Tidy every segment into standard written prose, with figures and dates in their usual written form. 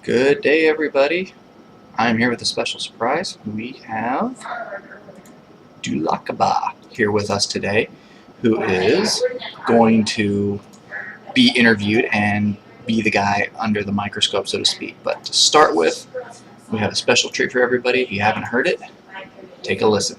Good day, everybody. I'm here with a special surprise. We have Dulakaba here with us today, who is going to be interviewed and be the guy under the microscope, so to speak. But to start with, we have a special treat for everybody. If you haven't heard it, take a listen.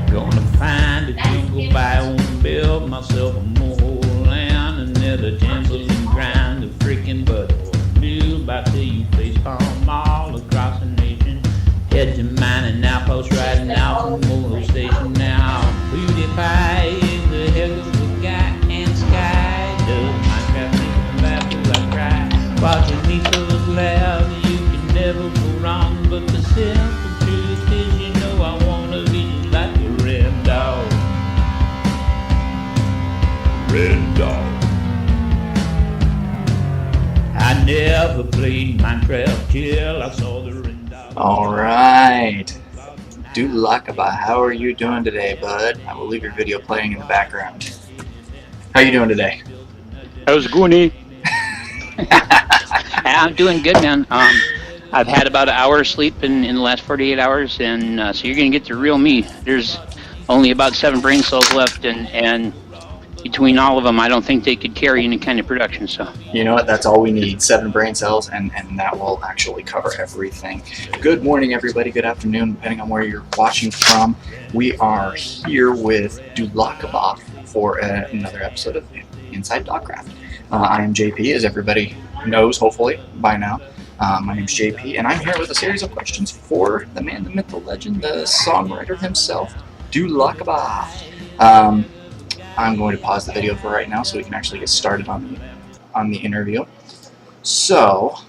Gonna find a jungle biome, build myself a mole land, and let a temple and grind a freaking butthole. Mule about till you face palm all across the nation. Head to mining outpost, riding out from Molo Station now. PewDiePie is the heck of a guy, and Sky does Minecraft make me laugh till I cry. Watching me so loud, you can never go wrong, but the simple truth is, you know I wanna be like a red dog. Red dog. I never played Minecraft till I saw the red dog. All right. Dulakaba, how are you doing today, bud? I will leave your video playing in the background. How are you doing today? How's it going? I'm doing good, man. I've had about an hour of sleep in the last 48 hours, and so you're going to get the real me. There's only about 7 brain cells left, and between all of them, I don't think they could carry any kind of production. So You know what? That's all we need. 7 brain cells, and that will actually cover everything. Good morning, everybody. Good afternoon, depending on where you're watching from. We are here with Dulakaba for another episode of Inside Dogcraft. I am JP, as everybody knows, hopefully, by now. My name's JP, and I'm here with a series of questions for the man, the myth, the legend, the songwriter himself, Dulakaba. I'm going to pause the video for right now so we can actually get started on the interview. So,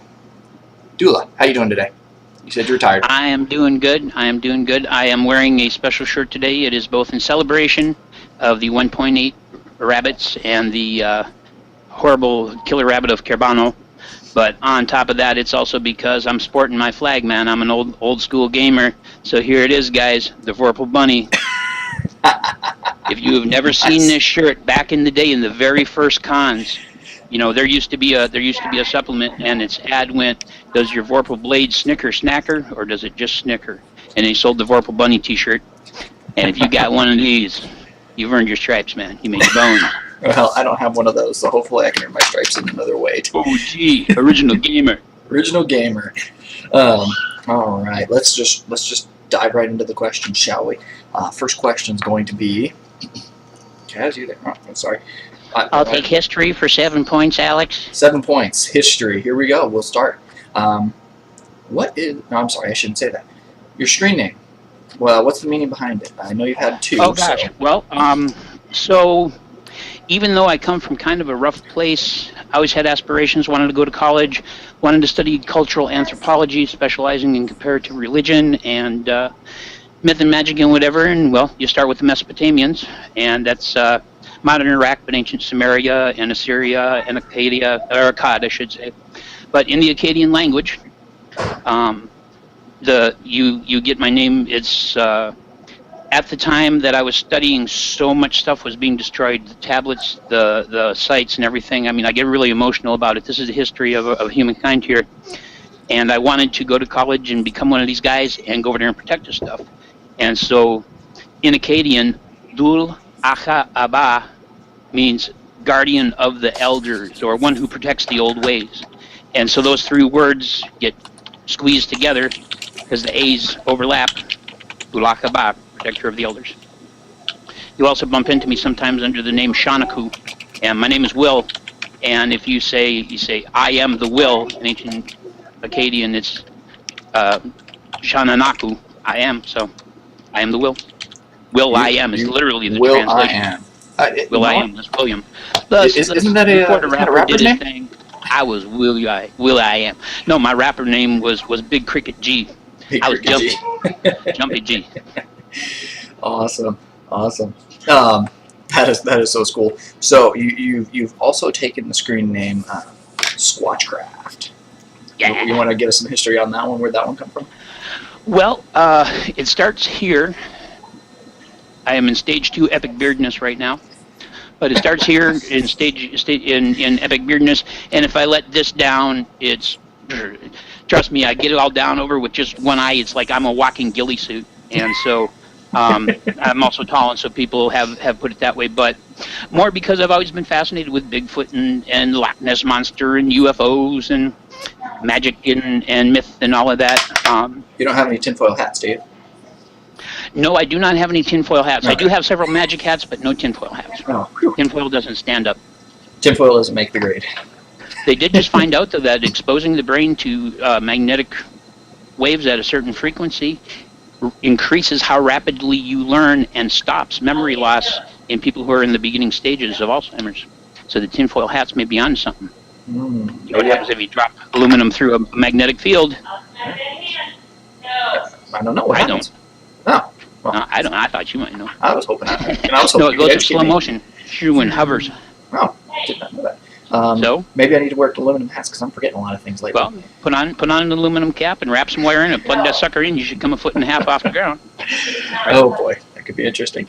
Dula, how you doing today? You said you're tired. I am doing good. I am wearing a special shirt today. It is both in celebration of the 1.8 rabbits and the horrible killer rabbit of Carbano. But on top of that, it's also because I'm sporting my flag, man. I'm an old school gamer. So here it is, guys, the Vorpal Bunny. If you have never seen this shirt, back in the day, in the very first cons, you know, there used to be a supplement, and its ad went, "Does your Vorpal blade snicker snacker, or does it just snicker?" And they sold the Vorpal Bunny T-shirt. And if you got one of these, you've earned your stripes, man. You made your bones. Well, I don't have one of those, so hopefully I can earn my stripes in another way. OG, original gamer. Original gamer. All right, let's just dive right into the questions, shall we? First question is going to be. Kaz, you there? Oh, I'm sorry. I'll take history for 7 points, Alex. 7 points. History. Here we go. We'll start. What is? No, I'm sorry. I shouldn't say that. Your screen name. Well, what's the meaning behind it? I know you've had 2. Oh gosh. So. Well, so even though I come from kind of a rough place, I always had aspirations. Wanted to go to college. Wanted to study cultural anthropology, specializing in comparative religion and myth and magic and whatever. And well, you start with the Mesopotamians, and that's modern Iraq, but ancient Samaria and Assyria and Acadia, or Akkad, I should say. But in the Akkadian language, you get my name. It's at the time that I was studying, so much stuff was being destroyed. The tablets, the sites, and everything. I mean, I get really emotional about it. This is the history of humankind here, and I wanted to go to college and become one of these guys and go over there and protect this stuff. And so, in Akkadian, Dul Acha Abba means guardian of the elders, or one who protects the old ways. And so those 3 words get squeezed together because the A's overlap. Dulakaba, protector of the elders. You also bump into me sometimes under the name Shanaku, and my name is Will. And if you say I am the Will in ancient Akkadian, it's Shananaku, I am. So I am the Will. I am is literally the Will translation. I am. I am. That's William. Isn't that a rapper did name? his thing, I was Will I am. No, my rapper name was Big Cricket G. I was Jumpy G. Awesome. That is so cool. So you've also taken the screen name Squatchcraft. Yeah. You want to give us some history on that one? Where'd that one come from? Well, it starts here I am in stage 2 epic beardness right now. But it starts here in in epic beardness, and if I let this down, it's, trust me, I get it all down over with just one eye. It's like I'm a walking ghillie suit, and so I'm also tall, and so people have put it that way. But more because I've always been fascinated with Bigfoot and Loch Ness Monster and UFOs and magic and myth and all of that. You don't have any tinfoil hats, do you? No, I do not have any tinfoil hats. Okay. I do have several magic hats, but no tinfoil hats. Oh, whew. Tinfoil doesn't stand up. Tinfoil doesn't make the grade. They did just find out, though, that exposing the brain to magnetic waves at a certain frequency increases how rapidly you learn and stops memory loss in people who are in the beginning stages of Alzheimer's. So the tinfoil hats may be onto something. You know what happens if you drop aluminum through a magnetic field? I don't know what happens. Oh. Well, I don't. I thought you might know. I was hoping. No, it goes in slow motion. Shoo and hovers. Oh, did not know that. So maybe I need to wear aluminum hats because I'm forgetting a lot of things lately. Well, put on an aluminum cap and wrap some wire in it. Plug that sucker in. You should come 1.5 feet off the ground. Right? Oh boy, that could be interesting.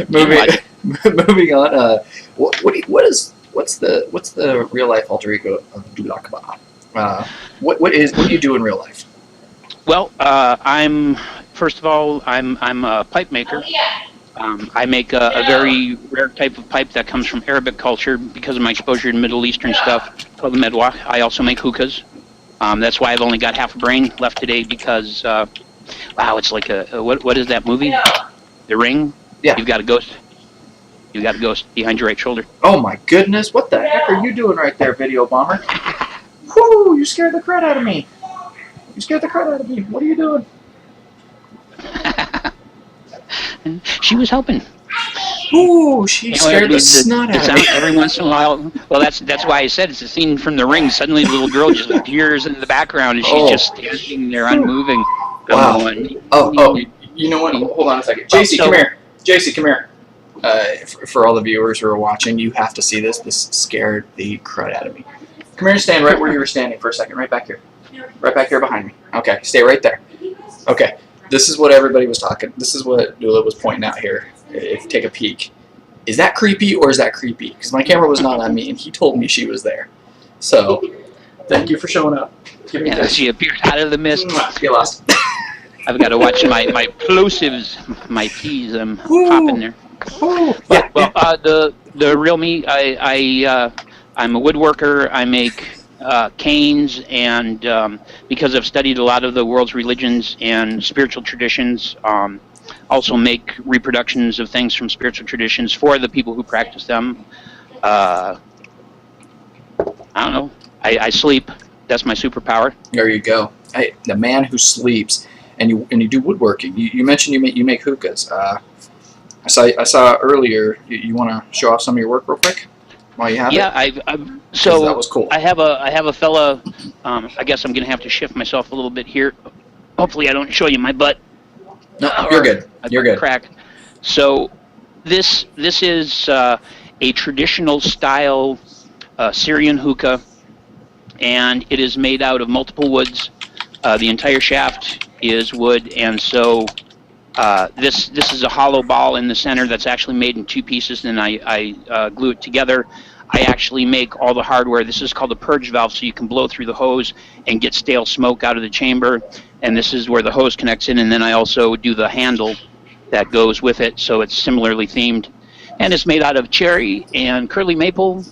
Moving on. What's the real life alter ego of Dulakaba? What do you do in real life? Well, first of all, I'm a pipe maker. I make a very rare type of pipe that comes from Arabic culture because of my exposure to Middle Eastern stuff called the medwah. I also make hookahs. That's why I've only got half a brain left today because, wow, it's like what is that movie? The Ring? Yeah. You've got a ghost. You've got a ghost behind your right shoulder. Oh my goodness, what the heck are you doing right there, Video Bomber? Whoo, you scared the crap out of me. You scared the crap out of me. What are you doing? She was helping. Ooh, she scared the snot out of me. Every once in a while. Well, that's why I said it's a scene from The Ring. Suddenly, the little girl just appears in the background, and she's just standing there, unmoving. Wow. Oh, you know what? Hold on a second. JC, come here. JC, come here. For all the viewers who are watching, you have to see this. This scared the crud out of me. Come here and stand right where you were standing for a second. Right back here. Right back here behind me. Okay, stay right there. Okay. This is what everybody was talking. This is what Dula was pointing out here. If take a peek. Is that creepy or is that creepy? Because my camera was not on me, and he told me she was there. So, thank you for showing up. Give me this. She appeared out of the mist. Get lost. I've got to watch my plosives, my P's. I'm popping there. Yeah, well, the real me, I'm a woodworker. I make canes, and because I've studied a lot of the world's religions and spiritual traditions, also make reproductions of things from spiritual traditions for the people who practice them. I don't know. I sleep. That's my superpower. There you go. Hey, the man who sleeps, and you do woodworking. You mentioned you make hookahs. I saw earlier. You want to show off some of your work real quick while you have it? Yeah, so that was cool. I have a fella. I guess I'm gonna have to shift myself a little bit here. Hopefully, I don't show you my butt. No, you're good. You're good. Crack. So this is a traditional style Syrian hookah, and it is made out of multiple woods. The entire shaft is wood, and so this is a hollow ball in the center that's actually made in 2 pieces, and I glue it together. I actually make all the hardware. This is called a purge valve, so you can blow through the hose and get stale smoke out of the chamber. And this is where the hose connects in, and then I also do the handle that goes with it, so it's similarly themed. And it's made out of cherry and curly maple,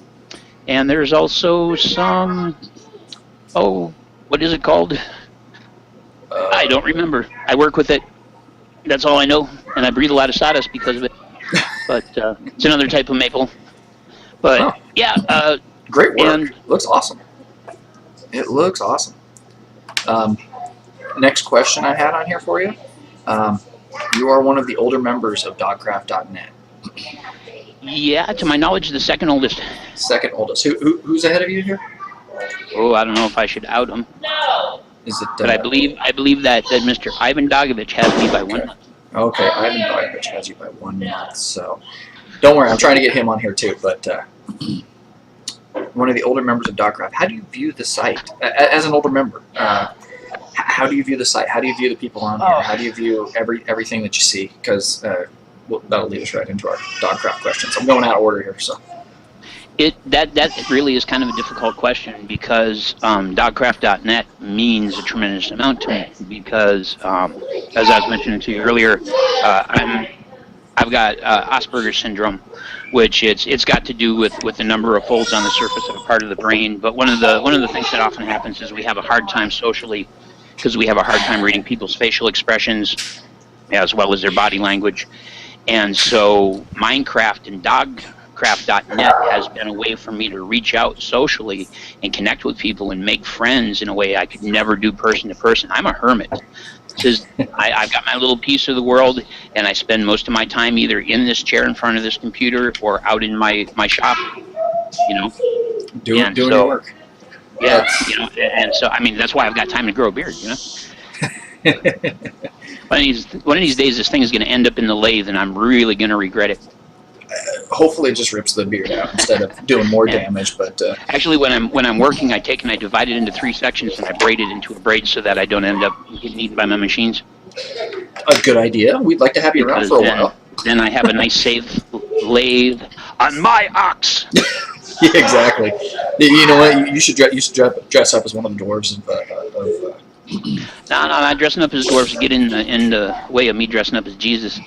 and there's also some, what is it called? I don't remember. I work with it. That's all I know, and I breathe a lot of sawdust because of it. But it's another type of maple. But yeah, great work. Looks awesome. It looks awesome. Next question I had on here for you. You are one of the older members of Dogcraft.net. Yeah, to my knowledge, the second oldest. Second oldest. Who's ahead of you here? Oh, I don't know if I should out him. Is it? But I believe that Mr. Ivan Dogovich has me by 1 month. Okay, Ivan Dogovich has you by 1 month. So don't worry, I'm trying to get him on here too. But one of the older members of Dogcraft. How do you view the site as an older member? how do you view the site? How do you view the people on here? How do you view everything that you see? Because that'll lead us right into our Dogcraft questions. I'm going out of order here, so. That really is kind of a difficult question because dogcraft.net means a tremendous amount to me because, as I was mentioning to you earlier, I've got Asperger's syndrome, which it's got to do with the number of folds on the surface of a part of the brain. But one of the things that often happens is we have a hard time socially because we have a hard time reading people's facial expressions as well as their body language. And so Minecraft and Dogcraft.net has been a way for me to reach out socially and connect with people and make friends in a way I could never do person to person. I'm a hermit. I've got my little piece of the world, and I spend most of my time either in this chair in front of this computer or out in my shop, Doing your work. Yeah, and so, I mean, that's why I've got time to grow a beard, One of these days, this thing is going to end up in the lathe, and I'm really going to regret it. Hopefully, it just rips the beard out instead of doing more damage. But actually, when I'm working, I take and I divide it into 3 sections, and I braid it into a braid so that I don't end up getting eaten by my machines. A good idea. We'd like to have you around for a while. Then I have a nice safe lathe on my ox. Yeah, exactly. You know what? You should dress up as one of the dwarves No, I'm not dressing up as dwarves to get in the way of me dressing up as Jesus.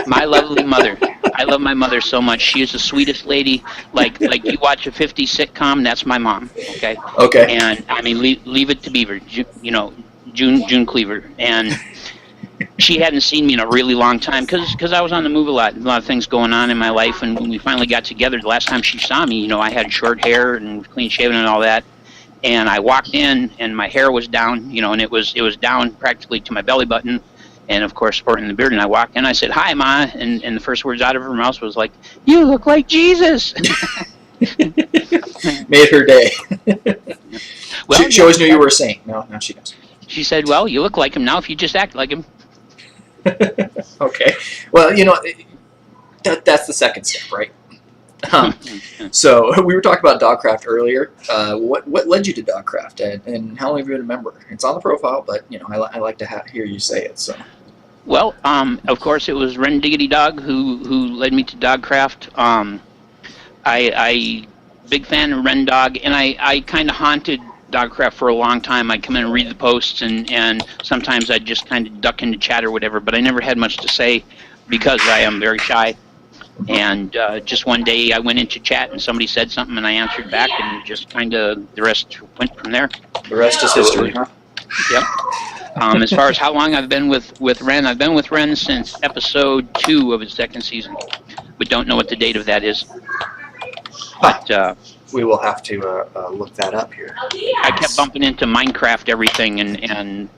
My lovely mother. I love my mother so much. She is the sweetest lady. Like you watch a 50s sitcom, that's my mom. Okay. Okay. And I mean, leave it to Beaver. June Cleaver. And she hadn't seen me in a really long time because I was on the move a lot of things going on in my life. And when we finally got together, the last time she saw me, I had short hair and clean shaven and all that. And I walked in, and my hair was down, and it was down practically to my belly button. And, of course, sporting the beard. And I walked in, I said, "Hi, Ma." And the first words out of her mouth was like, "You look like Jesus." Made her day. Well, she always knew you were a saint. No, she doesn't. She said, "Well, you look like him now if you just act like him." Okay. Well, that's the second step, right? So we were talking about Dogcraft earlier. What led you to Dogcraft, and how long have you been a member? It's on the profile, but I like to hear you say it. So. Well, of course, it was Ren Diggity Dog who led me to Dogcraft. I big fan of Ren Dog, and I kind of haunted Dogcraft for a long time. I'd come in and read the posts, and sometimes I'd just kind of duck into chat or whatever. But I never had much to say because I am very shy. And just one day I went into chat and somebody said something and I answered back, and just kind of the rest went from there. The rest is history, huh? Yep. As far as how long I've been with Ren, I've been with Ren since episode 2 of his 2nd season. We don't know what the date of that is. But we will have to look that up here. I kept bumping into Minecraft everything and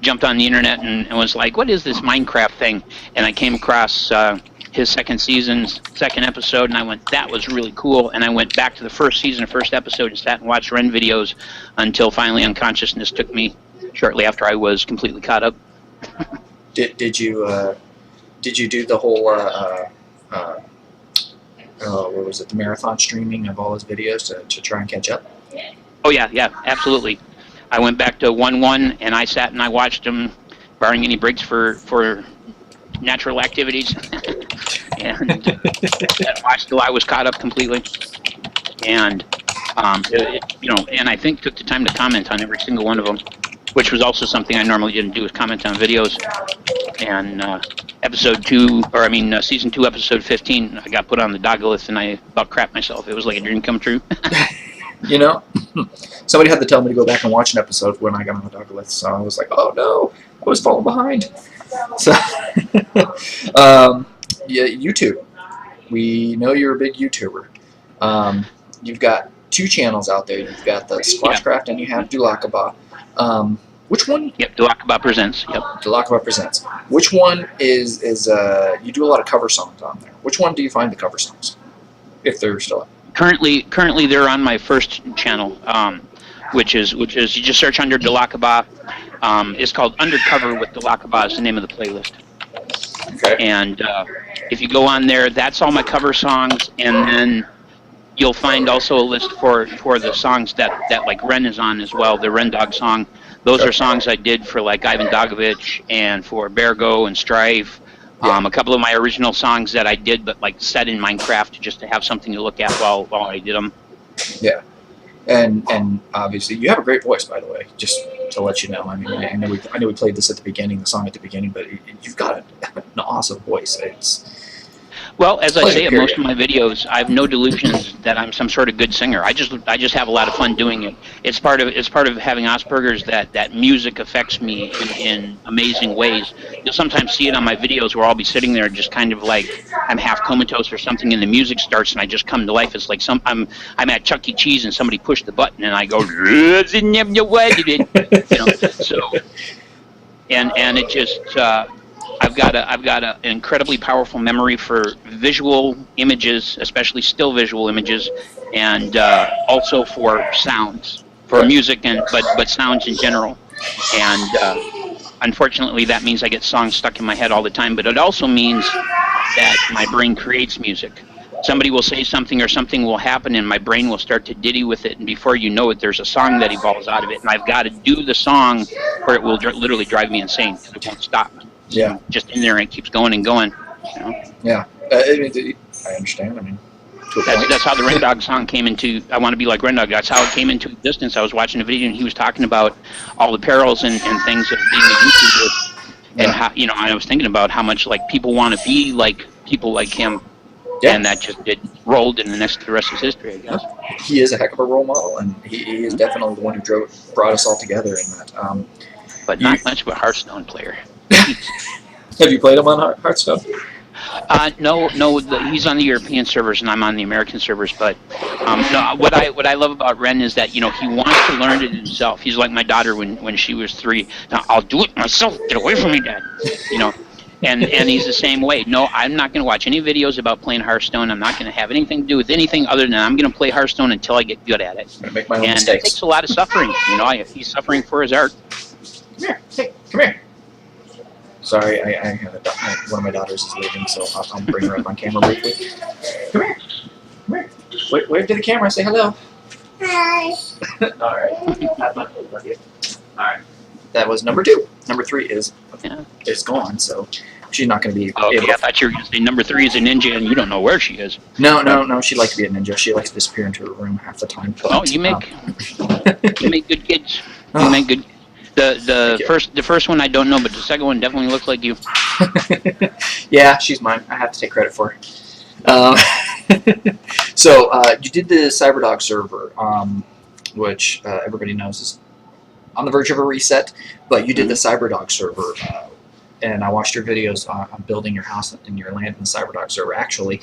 jumped on the internet and was like, what is this Minecraft thing? And I came across his 2nd season's 2nd episode, and I went, that was really cool. And I went back to the 1st season, 1st episode, and sat and watched Ren videos until finally unconsciousness took me shortly after I was completely caught up. Did you do the whole what was it, the marathon streaming of all his videos to try and catch up? Oh yeah, absolutely. I went back to 1-1 and I sat and I watched him, barring any breaks for natural activities, and watched till I was caught up completely. And and I think took the time to comment on every single one of them, which was also something I normally didn't do, is comment on videos. And season 2, episode 15, I got put on the Dogolith, and I about crapped myself. It was like a dream come true. Somebody had to tell me to go back and watch an episode when I got on the Dogolith, so I was like, oh no, I was falling behind. So, YouTube. We know you're a big YouTuber. You've got 2 channels out there. You've got the Squatchcraft and you have Dulakaba. Which one? Yep, Dulakaba Presents. Yep. Dulakaba Presents. Which one is you do a lot of cover songs on there. Which one do you find the cover songs, if they're still up? Currently they're on my 1st channel, which is you just search under Dulakaba. It's called Undercover with Dulakaba is the name of the playlist. Okay. And if you go on there, that's all my cover songs, and then you'll find also a list for the songs that like Ren is on as well. The Ren Dog song. Those are songs I did for like Ivan Dogovich and for Bergo and Strife. Yeah. A couple of my original songs that I did, but like set in Minecraft just to have something to look at while I did them. Yeah. And obviously you have a great voice, by the way. Just to let you know. I mean, I know we played this at the beginning, the song at the beginning, but you've got an awesome voice. It's Well, as I Play say it, in most period. of my videos, I have no delusions that I'm some sort of good singer. I just have a lot of fun doing it. It's part of having Asperger's that music affects me in amazing ways. You'll sometimes see it on my videos where I'll be sitting there just kind of like I'm half comatose or something, and the music starts and I just come to life. It's like I'm at Chuck E. Cheese and somebody pushed the button and I go, you know. So and it just. I've got an incredibly powerful memory for visual images, especially still visual images, and also for sounds, for music but sounds in general. And unfortunately, that means I get songs stuck in my head all the time. But it also means that my brain creates music. Somebody will say something or something will happen and my brain will start to ditty with it, and before you know it, there's a song that evolves out of it, and I've got to do the song or it will literally drive me insane because it won't stop. Yeah. Just in there and it keeps going and going. You know? Yeah. I understand. I mean, to a point. That's how the Ren Dog song came into. I want to be like Ren Dog. That's how it came into existence. I was watching a video and he was talking about all the perils and things of being a YouTuber, and how I was thinking about how much like people want to be like people like him, and that just rolled, and the rest is history, I guess. He is a heck of a role model, and he is definitely the one who brought us all together in that. But not much of a Hearthstone player. Have you played him on Hearthstone? No, he's on the European servers and I'm on the American servers. But no, what I love about Ren is that he wants to learn it himself. He's like my daughter when she was 3. Now I'll do it myself. Get away from me, Dad. And he's the same way. No, I'm not going to watch any videos about playing Hearthstone. I'm not going to have anything to do with anything other than I'm going to play Hearthstone until I get good at it. I make my own and mistakes. It takes a lot of suffering. He's suffering for his art. Come here. Hey, come here. Sorry, I have one of my daughters is leaving, so I'll bring her up on camera briefly. Come here. Come here. Wave to the camera. Say hello. Hi. All right. Love you. All right. That was number 2. Number 3 is gone, so she's not going to be able Okay, I thought you were going to say number 3 is a ninja and you don't know where she is. No. She likes to be a ninja. She likes to disappear into her room half the time. But, you make good kids. You make good. The first one I don't know, but the second one definitely looks like you. Yeah, she's mine. I have to take credit for her. So you did the CyberDog server, which everybody knows is on the verge of a reset, but you did the CyberDog server, and I watched your videos on building your house and your land in the CyberDog server. Actually,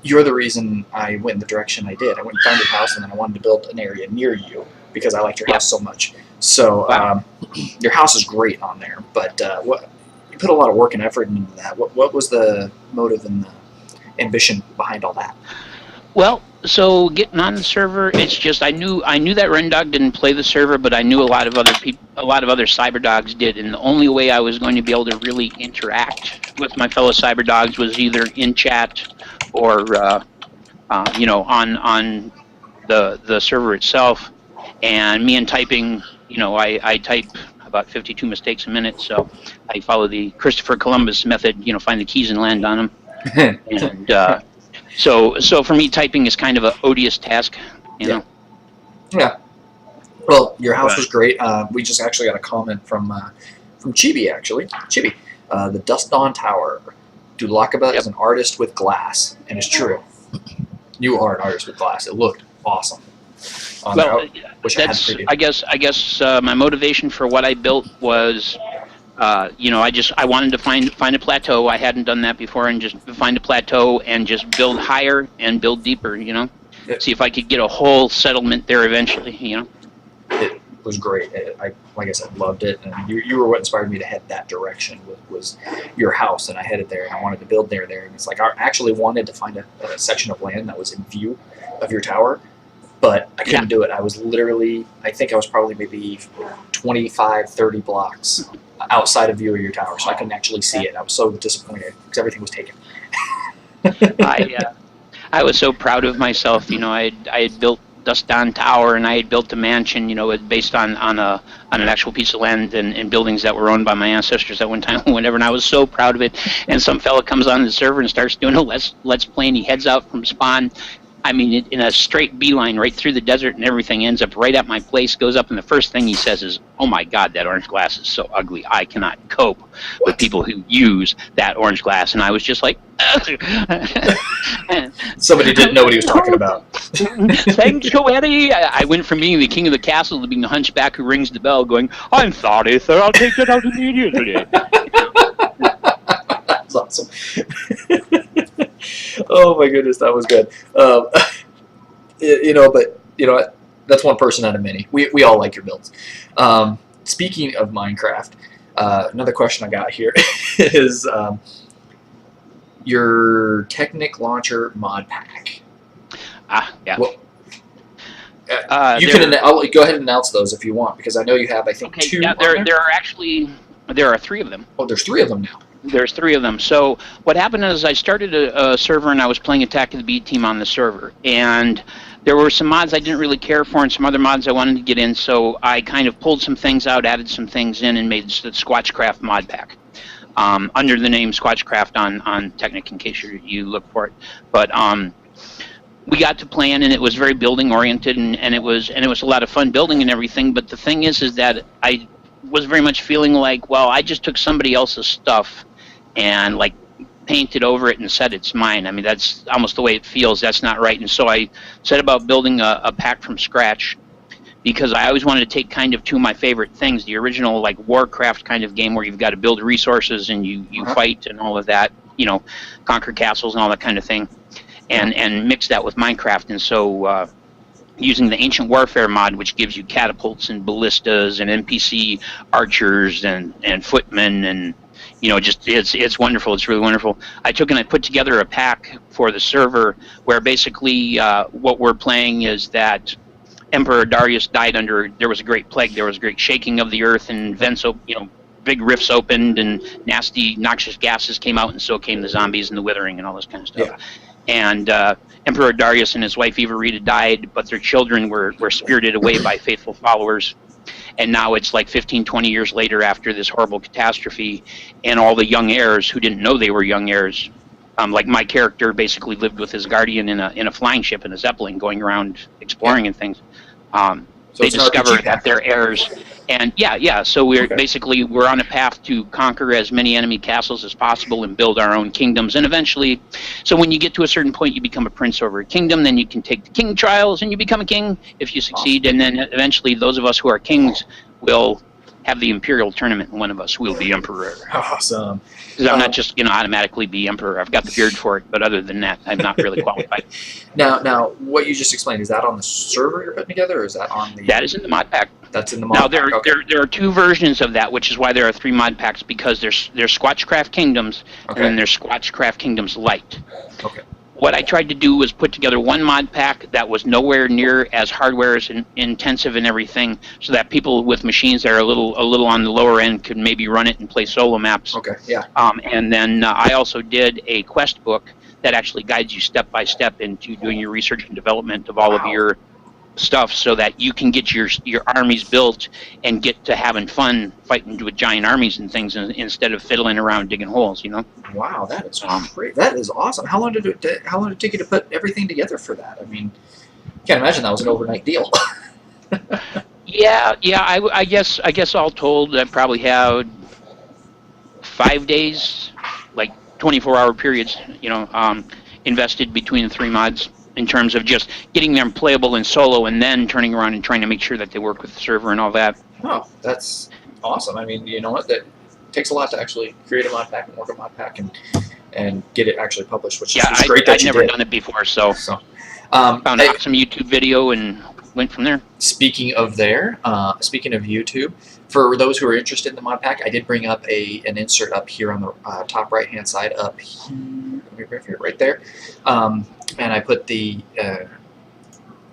you're the reason I went in the direction I did. I went and found your house, and then I wanted to build an area near you because I liked your house so much. So your house is great on there, but you put a lot of work and effort into that. What was the motive and the ambition behind all that? Well, so getting on the server, it's just I knew that Ren Dog didn't play the server, but I knew a lot of other cyber dogs did, and the only way I was going to be able to really interact with my fellow cyber dogs was either in chat or on the server itself. And me and typing, I type about 52 mistakes a minute, so I follow the Christopher Columbus method, find the keys and land on them. And so for me, typing is kind of an odious task, you know. Yeah. Well, your house was great. We just actually got a comment from Chibi, actually. Chibi, the Dust Dawn Tower. Dulakaba is an artist with glass, and it's true. You are an artist with glass. It looked awesome. Well, I guess my motivation for what I built was, I wanted to find a plateau. I hadn't done that before, and just find a plateau and just build higher and build deeper. See if I could get a whole settlement there eventually. It was great. Like I said, loved it, and you were what inspired me to head that direction. Was your house, and I headed there, and I wanted to build there. And it's like I actually wanted to find a section of land that was in view of your tower. But I couldn't do it. I was literally, I think I was probably maybe 25, 30 blocks outside of view of your tower, so I couldn't actually see it. I was so disappointed because everything was taken. I was so proud of myself. I had built Duston Tower, and I had built a mansion, based on an actual piece of land and buildings that were owned by my ancestors at one time, whenever. And I was so proud of it. And some fella comes on the server and starts doing a let's play, and he heads out from spawn. I mean, in a straight beeline right through the desert and everything, ends up right at my place, goes up, and the first thing he says is, "Oh my God, that orange glass is so ugly. I cannot cope with people who use that orange glass." And I was just like, Somebody didn't know what he was talking about. "Thank you, Eddie." I went from being the king of the castle to being the hunchback who rings the bell going, "I'm sorry, sir, I'll take that out immediately." That's awesome. Oh my goodness, that was good. That's one person out of many. We all like your builds. Speaking of Minecraft, another question I got here is your Technic Launcher mod pack. Yeah. Well, I'll go ahead and announce those if you want, because I know you have, I think, okay, 2. Yeah, there are 3 of them. Oh, there's 3 of them now. There's 3 of them. So what happened is I started a server, and I was playing Attack of the Bee Team on the server. And there were some mods I didn't really care for and some other mods I wanted to get in. So I kind of pulled some things out, added some things in, and made the Squatchcraft mod pack under the name Squatchcraft on Technic, in case you look for it. But we got to playing, and it was very building oriented, and it was a lot of fun building and everything. But the thing is that I was very much feeling like, well, I just took somebody else's stuff and like painted over it and said it's mine. I mean, that's almost the way it feels. That's not right. And so I set about building a pack from scratch, because I always wanted to take kind of 2 of my favorite things, the original like Warcraft kind of game where you've got to build resources and you fight and all of that, conquer castles and all that kind of thing, and mix that with Minecraft. And so using the Ancient Warfare mod, which gives you catapults and ballistas and NPC archers and footmen, and it's wonderful. It's really wonderful. I took and I put together a pack for the server where basically what we're playing is that Emperor Darius died there was a great plague. There was a great shaking of the earth, and vents, big rifts opened, and nasty, noxious gases came out, and so came the zombies and the withering and all this kind of stuff. Yeah. And Emperor Darius and his wife Eva Rita died, but their children were spirited away by faithful followers. And now it's like 15, 20 years later after this horrible catastrophe, and all the young heirs who didn't know they were young heirs, like my character basically lived with his guardian in a flying ship, in a Zeppelin, going around exploring and things. So they discovered that they're heirs. And so we're on a path to conquer as many enemy castles as possible and build our own kingdoms. And eventually, so when you get to a certain point, you become a prince over a kingdom. Then you can take the king trials and you become a king if you succeed. And then eventually, those of us who are kings will have the imperial tournament, and one of us will be emperor. Awesome. Because I'm not just automatically be emperor. I've got the beard for it, but other than that, I'm not really qualified. Now, what you just explained, is that on the server you're putting together, or is that on the? That is in the mod pack. That's in the mod pack. Now there are 2 versions of that, which is why there are 3 mod packs, because there's Squatchcraft Kingdoms, and then there's Squatchcraft Kingdoms Lite. Okay. What I tried to do was put together one mod pack that was nowhere near as hardware intensive and everything, so that people with machines that are a little on the lower end could maybe run it and play solo maps. Okay, yeah. And then I also did a quest book that actually guides you step by step into doing your research and development of all of your stuff, so that you can get your armies built and get to having fun fighting with giant armies and things, instead of fiddling around digging holes. Wow, that is great. That is awesome. How long did it take you to put everything together for that? I mean, can't imagine that was an overnight deal. Yeah. I guess all told, I probably had 5 days, like 24-hour periods. Invested between the 3 mods, in terms of just getting them playable in solo, and then turning around and trying to make sure that they work with the server and all that. Oh, that's awesome. I mean, you know what? That takes a lot to actually create a mod pack and work a mod pack and get it actually published, which is great that you did. I'd never done it before, so found out some YouTube video and went from there. Speaking of YouTube, for those who are interested in the mod pack, I did bring up an insert up here on the top right-hand side, up here, right there. And I put the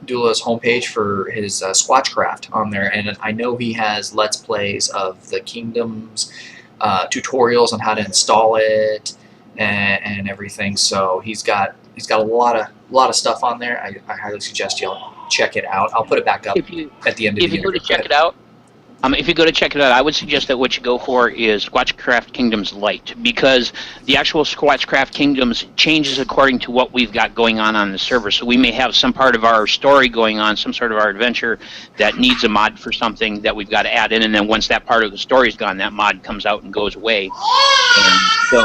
Dula's homepage for his Squatchcraft on there, and I know he has Let's Plays of the Kingdoms, tutorials on how to install it, and everything. So he's got he's got a lot of stuff on there. I highly suggest y'all check it out. I'll put it back up If you at the end of the if you go interview. to check it out, if you go to check it out, I would suggest that what you go for is Squatchcraft Kingdoms Lite, because the actual Squatchcraft Kingdoms changes according to what we've got going on the server. So we may have some part of our story going on, some sort of our adventure that needs a mod for something that we've got to add in, and then once that part of the story is gone, that mod comes out and goes away. And so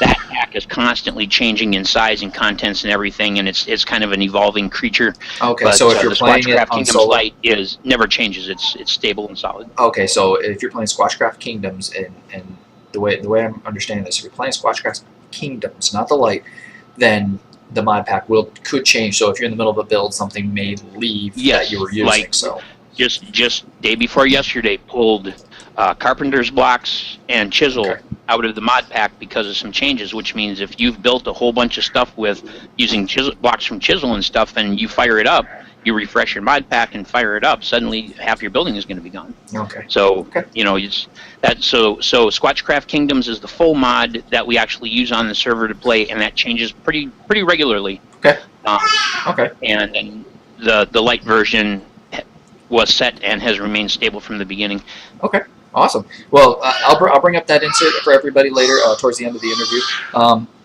that pack is constantly changing in size and contents and everything, and it's kind of an evolving creature. Okay, But, so if you're the playing it Squatchcraft on Kingdoms solo, Lite never changes. It's stable and solid. okay, so if you're playing Squatchcraft Kingdoms, and the way I'm understanding this, if you're playing Squatchcraft Kingdoms, not the light, then the mod pack could change. So if you're in the middle of a build, something may leave that you were using. Like so just day before yesterday, pulled carpenter's blocks and chisel out of the mod pack because of some changes, which means if you've built a whole bunch of stuff with using blocks from chisel and stuff, and you fire it up, you refresh your mod pack and fire it up, suddenly half your building is going to be gone. Okay. So it's that. So Squatchcraft Kingdoms is the full mod that we actually use on the server to play, and that changes pretty regularly. Okay. Okay. And the light version was set and has remained stable from the beginning. Okay. Awesome. Well, I'll bring up that insert for everybody later towards the end of the interview.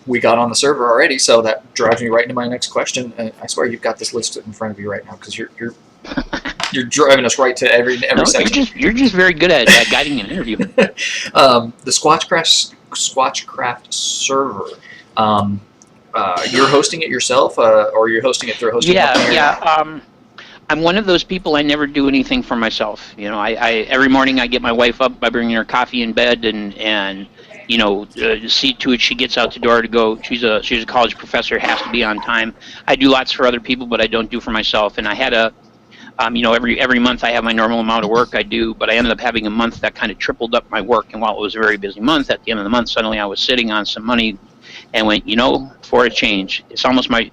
We got on the server already, so that drives me right into my next question. I swear you've got this list in front of you right now because you're driving us right to every section. You're just very good at guiding an interview. The Squatchcraft server. You're hosting it yourself, or you're hosting it through a hosting company? Yeah. I'm one of those people. I never do anything for myself. I every morning I get my wife up by bringing her coffee in bed and see to it she gets out the door to go. She's a college professor, has to be on time. I do lots for other people, but I don't do for myself. And I had every month I have my normal amount of work I do, but I ended up having a month that kind of tripled up my work. And while it was a very busy month, at the end of the month, suddenly I was sitting on some money and went, for a change, it's almost my,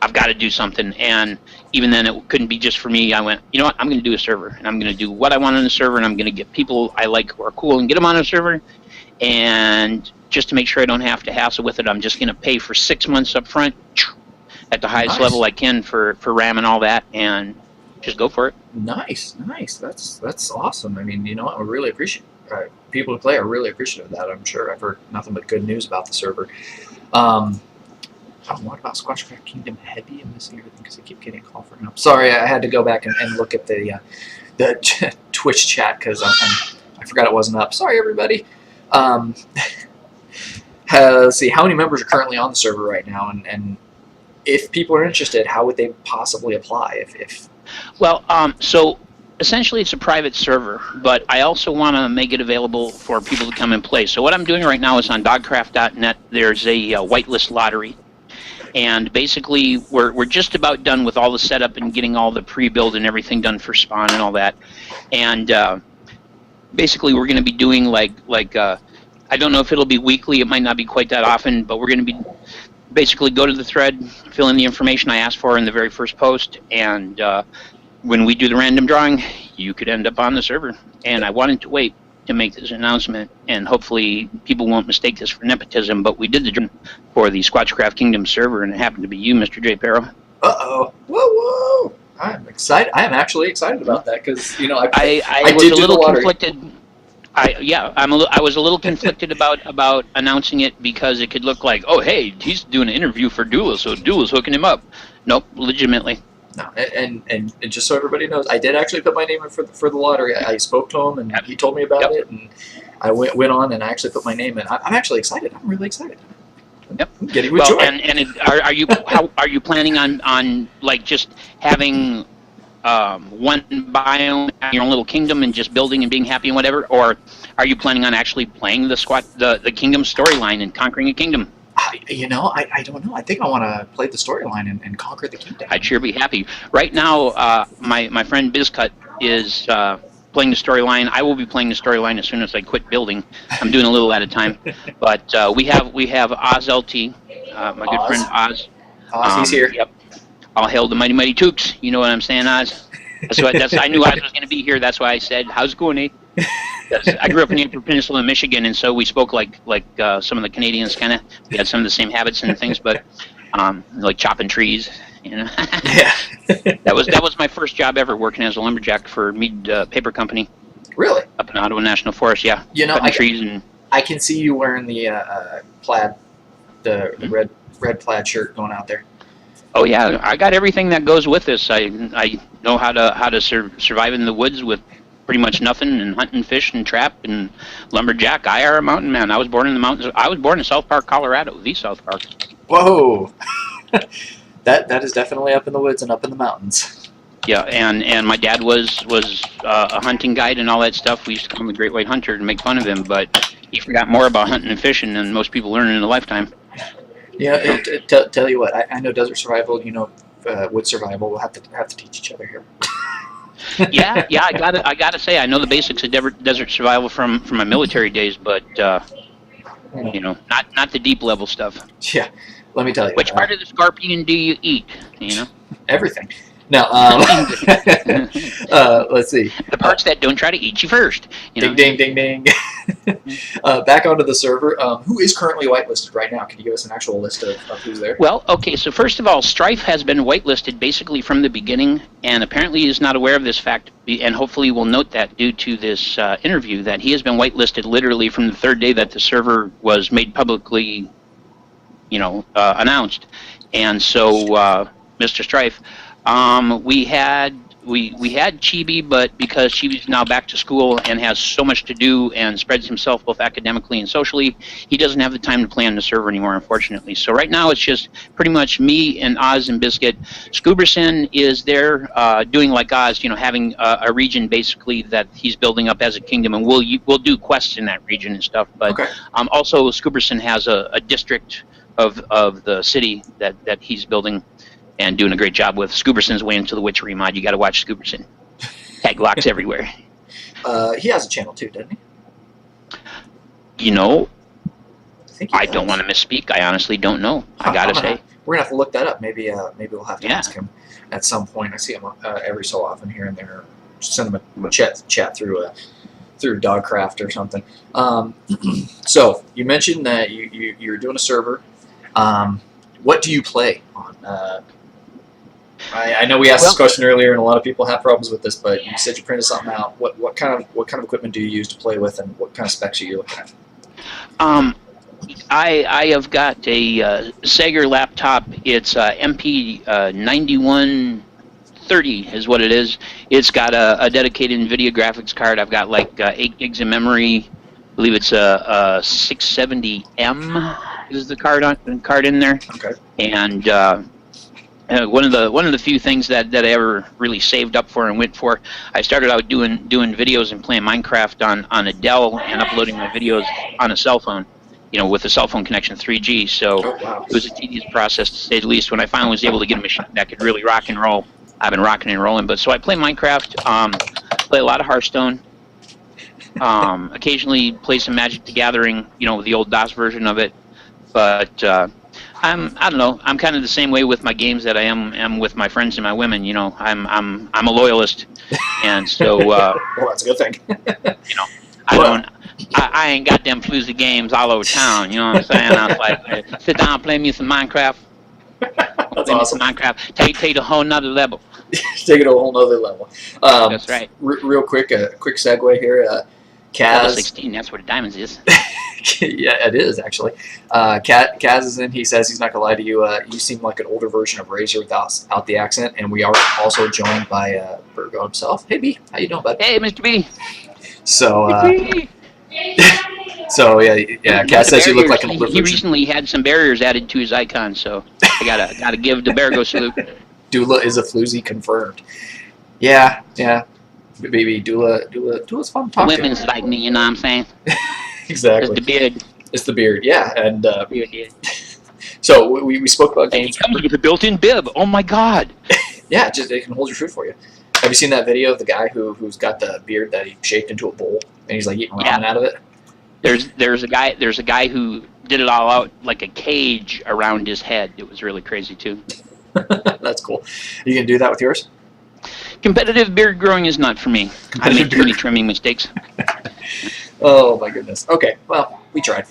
I've got to do something. And even then, it couldn't be just for me. I went, what? I'm going to do a server, and I'm going to do what I want on the server, and I'm going to get people I like who are cool and get them on a server. And just to make sure I don't have to hassle with it, I'm just going to pay for 6 months up front at the highest level I can for RAM and all that, and just go for it. Nice. That's awesome. I mean, I really appreciate people who play are really appreciative of that. I'm sure I've heard nothing but good news about the server. What about Squatchcraft Kingdom Heavy? I'm missing everything because I keep getting a call for it. Sorry, I had to go back and look at the Twitch chat because I forgot it wasn't up. Sorry, everybody. Let's see, how many members are currently on the server right now? And if people are interested, how would they possibly apply? Well, so essentially it's a private server, but I also want to make it available for people to come and play. So what I'm doing right now is on dogcraft.net, there's a whitelist lottery. And basically, we're just about done with all the setup and getting all the pre-build and everything done for spawn and all that. And basically, we're going to be doing like I don't know if it'll be weekly. It might not be quite that often, but we're going to be basically go to the thread, fill in the information I asked for in the very first post, and when we do the random drawing, you could end up on the server. And I wanted to wait to make this announcement, and hopefully people won't mistake this for nepotism, but we did the drawing for the Squatchcraft Kingdom server, and it happened to be you, Mr. J. Perro. Uh-oh. Whoa. I'm excited. I am actually excited about that because, I was a little conflicted. I was a little conflicted about announcing it because it could look like, oh, hey, he's doing an interview for Dula, so Dula's hooking him up. Nope, legitimately. No, and just so everybody knows, I did actually put my name in for the lottery. I spoke to him, and he told me about it, and I went on, and I actually put my name in. I'm actually excited. I'm really excited. Yep. I'm getting with joy. Are you planning on like just having one biome in your own little kingdom and just building and being happy and whatever, or are you planning on actually playing the kingdom storyline and conquering a kingdom? I don't know. I think I want to play the storyline and conquer the kingdom. I'd sure be happy. Right now, my friend BizCut is playing the storyline. I will be playing the storyline as soon as I quit building. I'm doing a little at a time. But we have Oz LT, my good friend Oz. Oz, he's here. Yep. All hail the mighty Tooks. You know what I'm saying, Oz? I knew Oz was going to be here. That's why I said, how's it going, eh? I grew up in the Upper Peninsula of Michigan, and so we spoke like some of the Canadians. Kind of, we had some of the same habits and things, but like chopping trees. Yeah. That was my first job ever, working as a lumberjack for Mead Paper Company. Really? Up in Ottawa National Forest, yeah. Cutting trees and. I can see you wearing the plaid, the red plaid shirt going out there. Oh yeah, I got everything that goes with this. I know how to survive in the woods with pretty much nothing, and hunt and fish and trap and lumberjack. I are a mountain man. I was born in the mountains. I was born in South Park, Colorado, the South Park. Whoa, that is definitely up in the woods and up in the mountains. Yeah, and my dad was a hunting guide and all that stuff. We used to call him the Great White Hunter and make fun of him, but he forgot more about hunting and fishing than most people learn in a lifetime. Yeah, tell you what, I know desert survival. Wood survival. We'll have to teach each other here. yeah, I gotta say, I know the basics of desert survival from my military days, but not the deep level stuff. Yeah, let me tell you. Which part of the scorpion do you eat? Everything. Now, let's see. The parts that don't try to eat you first. Ding, ding, ding, ding. Back onto the server. Who is currently whitelisted right now? Can you give us an actual list of who's there? Well, okay, so first of all, Strife has been whitelisted basically from the beginning, and apparently is not aware of this fact, and hopefully will note that due to this interview, that he has been whitelisted literally from the third day that the server was made publicly, announced. And so, Mr. Strife, we had Chibi, but because Chibi's now back to school and has so much to do and spreads himself both academically and socially, he doesn't have the time to play on the server anymore, unfortunately. So right now it's just pretty much me and Oz and Biscuit. Scooberson is there doing like Oz, having a region basically that he's building up as a kingdom, and we'll do quests in that region and stuff. But okay. Also Scooberson has a district of the city that he's building and doing a great job with. Scooberson's way into the witchery mod. You got to watch Scooberson. Tag locks everywhere. He has a channel too, doesn't he? I don't want to misspeak. I honestly don't know. I gotta say. We're gonna have to look that up. Maybe we'll have to ask him at some point. I see him every so often here and there. Just send him a chat through Dogcraft or something. So you mentioned that you're doing a server. What do you play on? I know we asked this question earlier, and a lot of people have problems with this. But you said you printed something out. What kind of equipment do you use to play with, and what kind of specs are you looking at? I have got a Sager laptop. It's MP 9130 is what it is. It's got a dedicated NVIDIA graphics card. I've got like 8 gigs of memory. I believe it's a 670M is the card in there. Okay. And one of the few things that I ever really saved up for and went for, I started out doing videos and playing Minecraft on a Dell and uploading my videos on a cell phone, with a cell phone connection 3G. So It was a tedious process to say the least. When I finally was able to get a machine that could really rock and roll, I've been rocking and rolling. But so I play Minecraft, play a lot of Hearthstone. Occasionally play some Magic the Gathering, the old DOS version of it. But I don't know. I'm kind of the same way with my games that I am with my friends and my women. I'm a loyalist, and so well, that's a good thing. I ain't got them floozy games all over town. You know what I'm saying? I was like, sit down, play me some Minecraft. That's awesome. Minecraft. Take it to a whole nother level. Take it to a whole nother level. That's right. Real quick, a quick segue here. Kaz. Level 16. That's where the diamonds is. Yeah, it is actually. Kaz is in. He says he's not gonna lie to you. You seem like an older version of Razor without the accent, and we are also joined by Virgo himself. Hey B, how you doing, bud? Hey, Mr. B. So. So yeah. Kaz says you look like an older version. He recently had some barriers added to his icon, so I gotta give the Bergo salute. Dula is a floozy confirmed. Yeah. Baby, Dula's fun to talk to. Women's like me, you know what I'm saying? Exactly. It's the beard. It's the beard, yeah. And so we spoke about games. It comes with a built-in bib. Oh my God. Yeah, it can hold your food for you. Have you seen that video of the guy who's got the beard that he shaped into a bowl and he's like eating ramen out of it? There's a guy who did it all out like a cage around his head. It was really crazy too. That's cool. You can do that with yours? Competitive beard growing is not for me. I made too many trimming mistakes. Oh my goodness. Okay, well, we tried.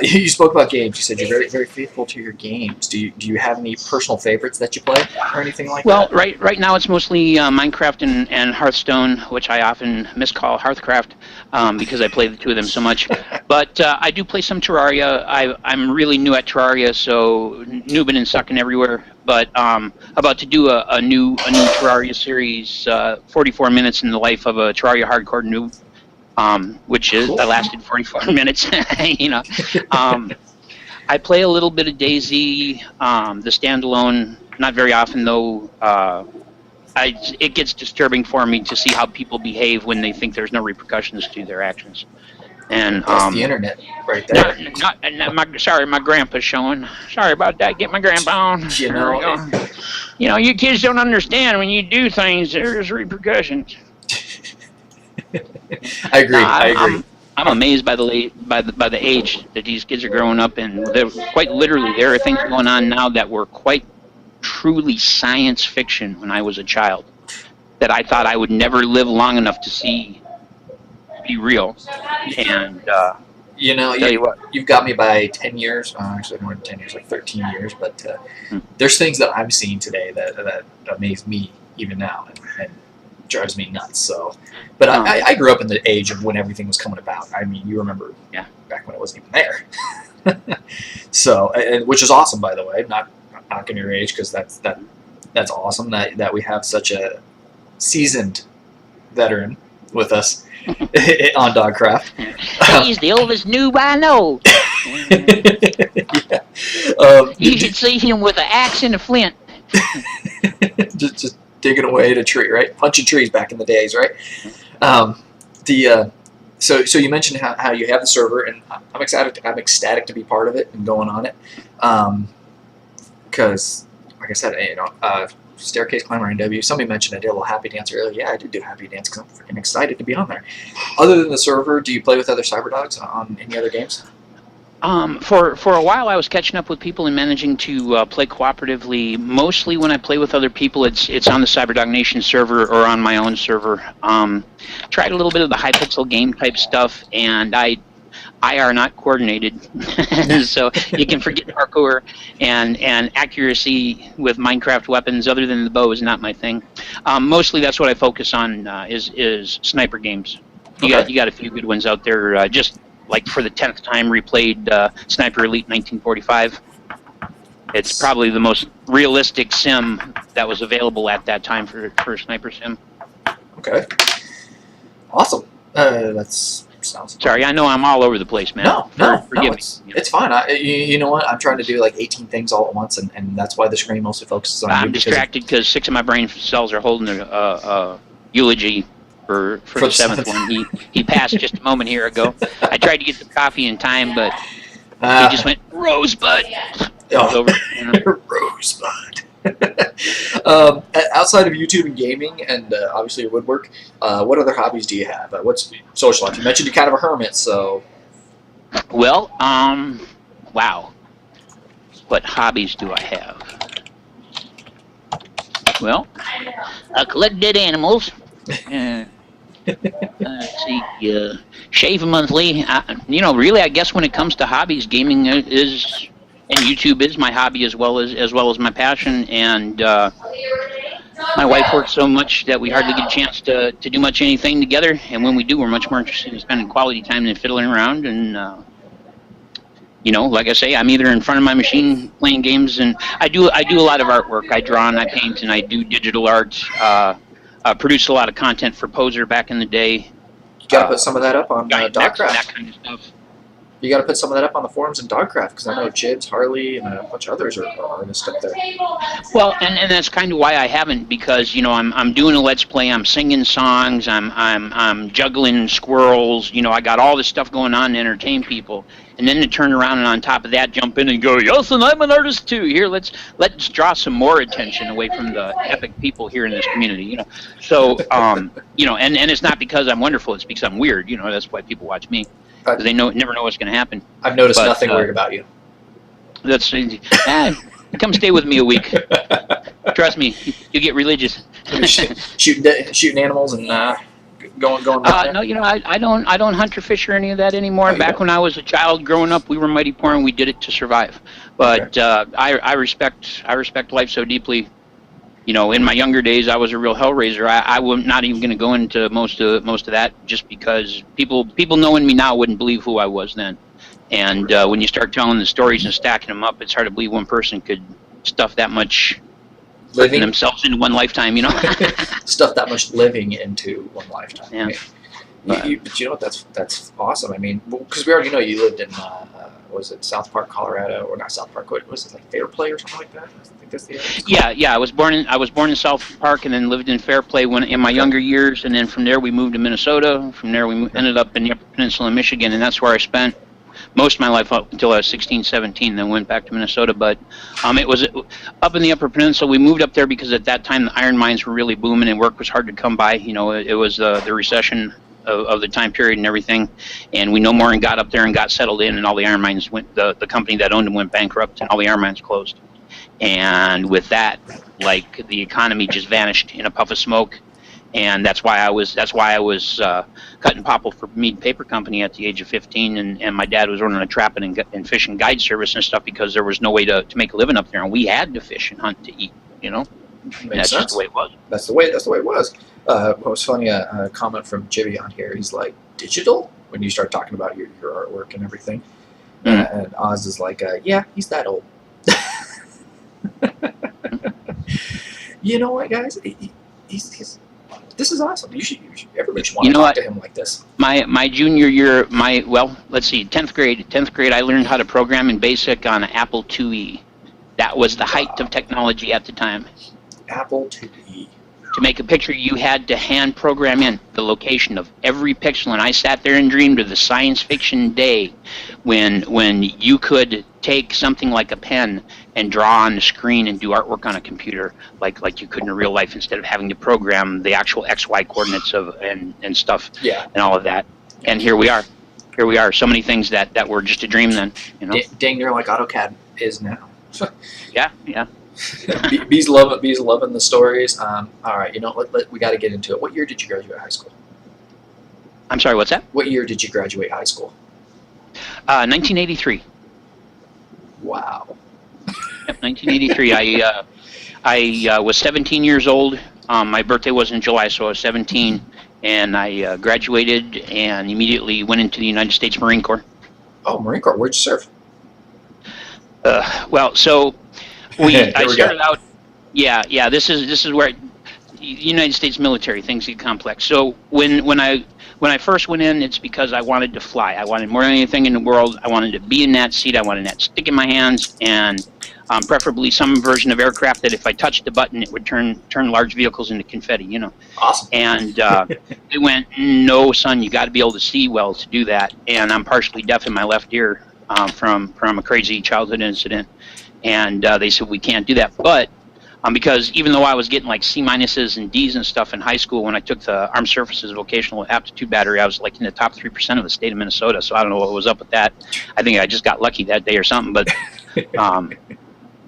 You spoke about games. You said you're very, very faithful to your games. Do you have any personal favorites that you play or anything like Well, that? right now it's mostly Minecraft and Hearthstone, which I often miscall Hearthcraft because I play the two of them so much. But I do play some Terraria. I'm really new at Terraria, so noobing and sucking everywhere. But about to do a new Terraria series, 44 minutes in the life of a Terraria hardcore noob. Which is Cool. I lasted 44 minutes. You know, I play a little bit of DayZ, the standalone, not very often though. It gets disturbing for me to see how people behave when they think there's no repercussions to their actions. And That's the internet right there. Sorry, my grandpa's showing. Sorry about that. Get my grandpa on. You There we know, go. You know, you kids don't understand when you do things. There's repercussions. I agree. I'm amazed by the age that these kids are growing up in. Quite literally, there are things going on now that were quite truly science fiction when I was a child that I thought I would never live long enough to see be real. And You know, tell you what, you've got me by 10 years. Actually, more than 10 years, like 13 years. But there's things that I'm seeing today that amaze me even now and drives me nuts. So, but I grew up in the age of when everything was coming about. I mean, you remember back when it wasn't even there. So, and, which is awesome, by the way. Not knocking your age, because that's awesome that we have such a seasoned veteran with us on Dogcraft. he's the oldest noob I know. You should see him with an axe and a flint. just digging away at a tree, right? Punching trees back in the days, right? So you mentioned how you have the server, and I'm ecstatic to be part of it and going on it, because like I said, Staircase Climber NW. Somebody mentioned I did a little Happy Dance earlier. Yeah, I did do Happy Dance because I'm freaking excited to be on there. Other than the server, do you play with other Cyberdogs on any other games? For a while, I was catching up with people and managing to play cooperatively. Mostly when I play with other people, it's on the Cyberdog Nation server or on my own server. Tried a little bit of the Hypixel game type stuff, and I are not coordinated, so you can forget parkour and accuracy with Minecraft weapons. Other than the bow is not my thing. Mostly that's what I focus on is sniper games. You got a few good ones out there. Just like for the 10th time replayed Sniper Elite 1945. It's probably the most realistic sim that was available at that time for a sniper sim. Okay. Awesome. That's sounds. Sorry, I know I'm all over the place, man. No, Forgive me. it's fine. You know what? I'm trying to do like 18 things all at once, and that's why the screen mostly focuses on you. I'm distracted because 6 of my brain cells are holding a eulogy for the 7th one. He passed just a moment here ago. I tried to get the coffee in time, but he just went, Rosebud. Over, you know. Rosebud. Outside of YouTube and gaming and obviously your woodwork, what other hobbies do you have? What's social life? You mentioned you're kind of a hermit, so. Well, wow. What hobbies do I have? Well, I collect dead animals. Let's see, shave monthly. Really, I guess when it comes to hobbies, gaming is, and YouTube is my hobby as well as my passion. And my wife works so much that we hardly get a chance to do much anything together. And when we do, we're much more interested in spending quality time than fiddling around. And like I say, I'm either in front of my machine playing games, and I do a lot of artwork. I draw and I paint and I do digital art. Produced a lot of content for Poser back in the day. You got to put some of that up on Dogcraft. That kind of stuff. You got to put some of that up on the forums in Dogcraft, because I know Jibs, Harley, and a bunch of others are artists up there. Well, and that's kind of why I haven't, because I'm doing a Let's Play, I'm singing songs, I'm juggling squirrels. I got all this stuff going on to entertain people, and then to turn around and on top of that jump in and go, yes, and I'm an artist too. Here, let's draw some more attention away from the epic people here in this community. So and it's not because I'm wonderful, it's because I'm weird. That's why people watch me. Because they never know what's going to happen. I've noticed nothing weird about you. Come stay with me a week. Trust me, you get religious. Shooting animals and going around No, I don't hunt or fish or any of that anymore. you Back don't? when I was a child growing up, we were mighty poor and we did it to survive. But I respect life so deeply. In my younger days, I was a real hellraiser. I'm not even going to go into most of that, just because people knowing me now wouldn't believe who I was then. And when you start telling the stories and stacking them up, it's hard to believe one person could stuff that much Living themselves into one lifetime. stuff that much living into one lifetime. Yeah. But you know what? That's awesome. I mean, because we already know you lived in was it South Park, Colorado, or not South Park? What was it, like Fairplay or something like that? I think that's the area. Yeah. I was born in South Park and then lived in Fairplay in my younger years, and then from there we moved to Minnesota. From there we ended up in the Upper Peninsula in Michigan, and that's where I spent most of my life up until I was 16, 17, then went back to Minnesota. But it was up in the Upper Peninsula. We moved up there because at that time the iron mines were really booming and work was hard to come by. It was the recession of the time period and everything, and we no more and got up there and got settled in, and all the iron mines the company that owned them went bankrupt, and all the iron mines closed. And with that, like, the economy just vanished in a puff of smoke. And that's why I was cutting popple for Mead Paper Company at the age of 15, and my dad was running a trapping and fishing guide service and stuff, because there was no way to make a living up there, and we had to fish and hunt to eat. That's just the way it was. That's the way it was. What was funny, a comment from Jibby on here. He's like, digital? When you start talking about your artwork and everything. And Oz is like, yeah, he's that old. You know what, guys? He's this is awesome. Everybody should want to talk to him like this. My junior year, let's see, 10th grade, I learned how to program in BASIC on an Apple IIe. That was the height of technology at the time. Apple IIe. To make a picture, you had to hand program in the location of every pixel, and I sat there and dreamed of the science fiction day when you could take something like a pen and draw on the screen and do artwork on a computer like you could in real life, instead of having to program the actual XY coordinates and stuff, and all of that. And here we are. So many things that were just a dream then. Dang near like AutoCAD is now. Yeah. Bees loving the stories. All right, we got to get into it. What year did you graduate high school? I'm sorry, what's that? What year did you graduate high school? 1983. Wow. Yep, 1983. I was 17 years old. My birthday was in July, so I was 17, and I graduated and immediately went into the United States Marine Corps. Oh, Marine Corps. Where'd you serve? So I started out. Yeah. This is where United States military things get complex. So when I first went in, it's because I wanted to fly. I wanted more than anything in the world. I wanted to be in that seat. I wanted that stick in my hands, and preferably some version of aircraft that if I touched the button, it would turn large vehicles into confetti. Awesome. And they went, no, son, you got to be able to see well to do that. And I'm partially deaf in my left ear from a crazy childhood incident. And they said, we can't do that. But because even though I was getting like C- and D's and stuff in high school, when I took the Armed Services Vocational Aptitude Battery, I was like in the top 3% of the state of Minnesota. So I don't know what was up with that. I think I just got lucky that day or something. But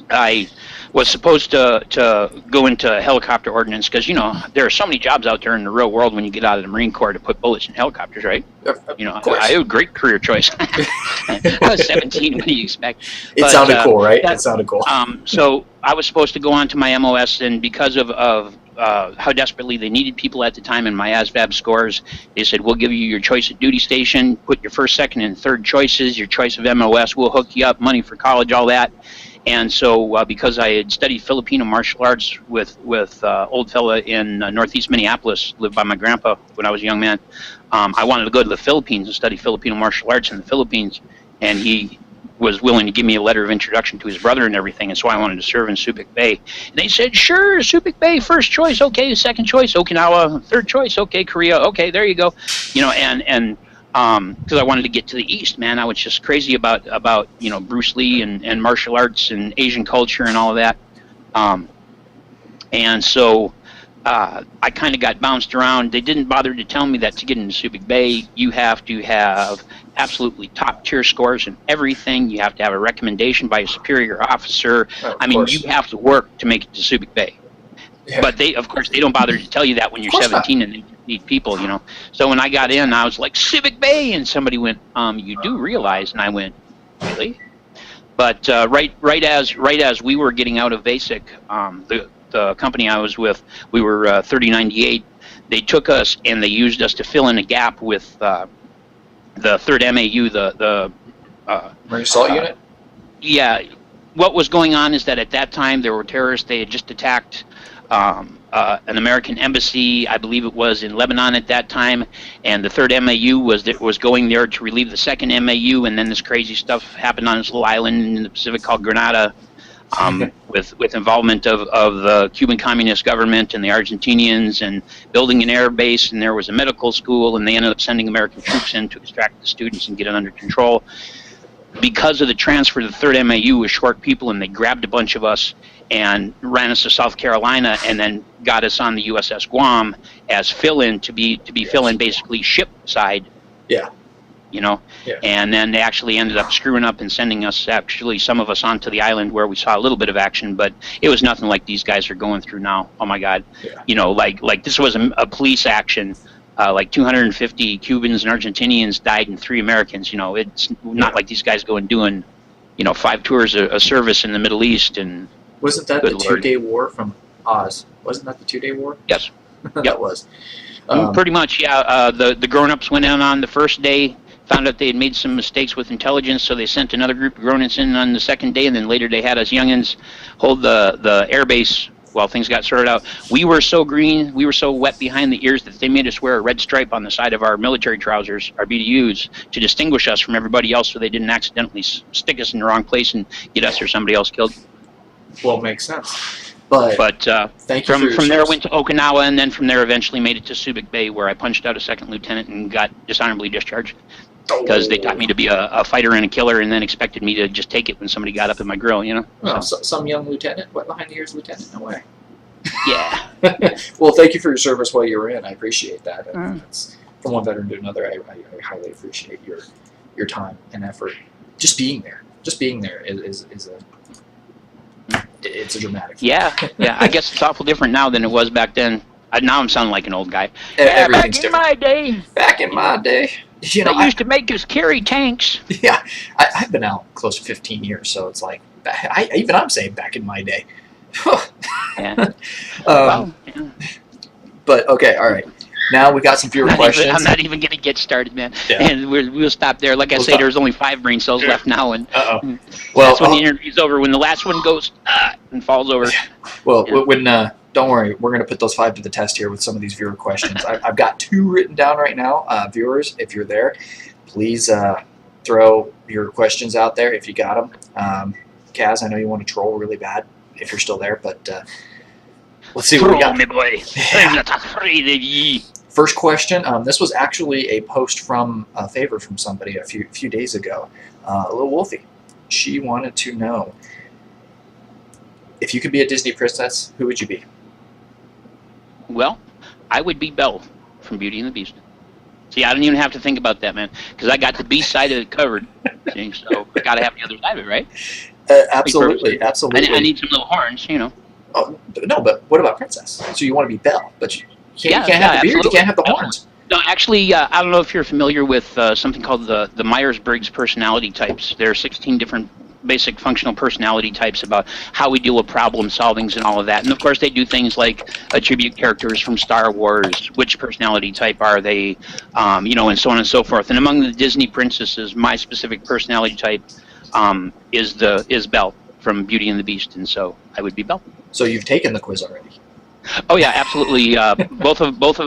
I was supposed to go into helicopter ordnance because, there are so many jobs out there in the real world when you get out of the Marine Corps to put bullets in helicopters, right? I had a great career choice. I was 17. What do you expect? It sounded cool, right? It sounded cool. So I was supposed to go on to my MOS, and because of how desperately they needed people at the time and my ASVAB scores, they said, we'll give you your choice of duty station, put your first, second, and third choices, your choice of MOS, we'll hook you up, money for college, all that. And so because I had studied Filipino martial arts with old fella in northeast Minneapolis, lived by my grandpa when I was a young man, I wanted to go to the Philippines and study Filipino martial arts in the Philippines, and he was willing to give me a letter of introduction to his brother and everything, and so I wanted to serve in Subic Bay. And they said, sure, Subic Bay, first choice, okay, second choice, Okinawa, third choice, okay, Korea, okay, there you go. And because I wanted to get to the East, man. I was just crazy about Bruce Lee and martial arts and Asian culture and all of that. And so I kind of got bounced around. They didn't bother to tell me that to get into Subic Bay, you have to have absolutely top tier scores in everything. You have to have a recommendation by a superior officer. Of I mean, course. you have to work to make it to Subic Bay. Yeah. But they, of course, they don't bother to tell you that when you're Of course 17 and they need people, you know. So when I got in, I was like, Subic Bay, and somebody went, you do realize, and I went, really? But right as we were getting out of basic, the company I was with, we were 3098. They took us and they used us to fill in a gap with the 3rd MAU, the Marine Assault Unit? yeah. What was going on is that at that time there were terrorists. They had just attacked an American embassy, I believe it was in Lebanon at that time, and the 3rd MAU was going there to relieve the 2nd MAU, and then this crazy stuff happened on this little island in the Pacific called Grenada, with involvement of the Cuban Communist government and the Argentinians, and building an air base, and there was a medical school, and they ended up sending American troops in to extract the students and get it under control. Because of the transfer to the 3rd MAU was short people, and they grabbed a bunch of us and ran us to South Carolina, and then got us on the USS Guam as fill-in to be fill-in, basically ship side. Yeah. You know, Yeah. and then they actually ended up screwing up and sending us, actually some of us, onto the island where we saw a little bit of action, but it was nothing like these guys are going through now. Oh my God. Yeah. You know, like this was a police action. Like 250 Cubans and Argentinians died and 3 Americans. You know, it's not like these guys go and doing, 5 tours of service in the Middle East. And Wasn't that Good the Lord. 2-day war from Oz? Wasn't that the 2-day war? yes, That was. pretty much, yeah. The grown-ups went in on the first day, found out they had made some mistakes with intelligence, so they sent another group of grown-ups in on the second day, and then later they had us youngins hold the air base while things got sorted out. We were so green, we were so wet behind the ears that they made us wear a red stripe on the side of our military trousers, our BDUs, to distinguish us from everybody else, so they didn't accidentally stick us in the wrong place and get us or somebody else killed. Well, makes sense. But thank you for your from there I service. went to Okinawa, and then from there eventually made it to Subic Bay, where I punched out a 2nd lieutenant and got dishonorably discharged. Because they taught me to be a fighter and a killer, and then expected me to just take it when somebody got up in my grill, you know? Well, some young lieutenant, wet behind the ears lieutenant, no way. Yeah. Well, thank you for your service while you were in. I appreciate that. It's, from one veteran to another, I highly appreciate your time and effort. Just being there is it's a dramatic. Yeah. I guess it's awful different now than it was back then. Now I'm sounding like an old guy. Everything's back in different. my day, Back in my day, you know, they used to make us carry tanks. yeah, I've been out close to 15 years, so it's like I'm saying back in my day. Yeah. Well, yeah. But okay, all right. Now we got some fewer questions. I'm not even going to get started, man. Yeah. And we'll stop there. Like I We'll say, stop. there's only 5 brain cells left now, and Uh-oh. Well, that's when the interview's over. When the last one goes and falls over. well, Yeah. when don't worry, we're going to put those 5 to the test here with some of these viewer questions. I've got 2 written down right now. Viewers, if you're there, please throw your questions out there if you got them. Kaz, I know you want to troll really bad if you're still there, but let's see what we got. Me boy. Yeah. I'm not afraid of ye. First question. This was actually a post from a favor from somebody a few days ago. A little Wolfie. She wanted to know, if you could be a Disney princess, who would you be? Well, I would be Belle from Beauty and the Beast. See, I don't even have to think about that, man, because I got the beast side of it covered. See, so I got to have the other side of it, right? Absolutely, absolutely. I need some little horns, you know. Oh, no, but what about princess? So you want to be Belle, but you can't have the beard, you absolutely. can't have the horns. No, actually, I don't know if you're familiar with something called the Myers-Briggs personality types. There are 16 different basic functional personality types about how we deal with problem solvings and all of that. And of course, they do things like attribute characters from Star Wars, which personality type are they, and so on and so forth. And among the Disney princesses, my specific personality type is Belle from Beauty and the Beast, and so I would be Belle. So you've taken the quiz already. Oh yeah, absolutely. Both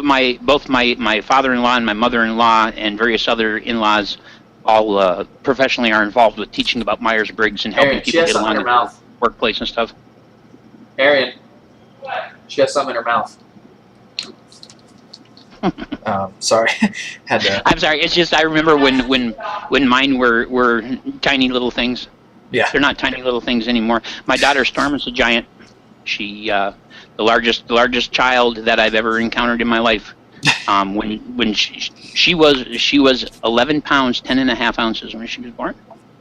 my father-in-law and my mother-in-law and various other in-laws all professionally are involved with teaching about Myers-Briggs and helping Aaron, she people has get something along in in her mouth. the workplace and stuff. Arian, she has something in her mouth. Sorry, had to. I'm sorry. It's just I remember when mine were tiny little things. Yeah. They're not tiny little things anymore. My daughter Storm is a giant. The largest child that I've ever encountered in my life. When she was 11 pounds 10.5 ounces when she was born.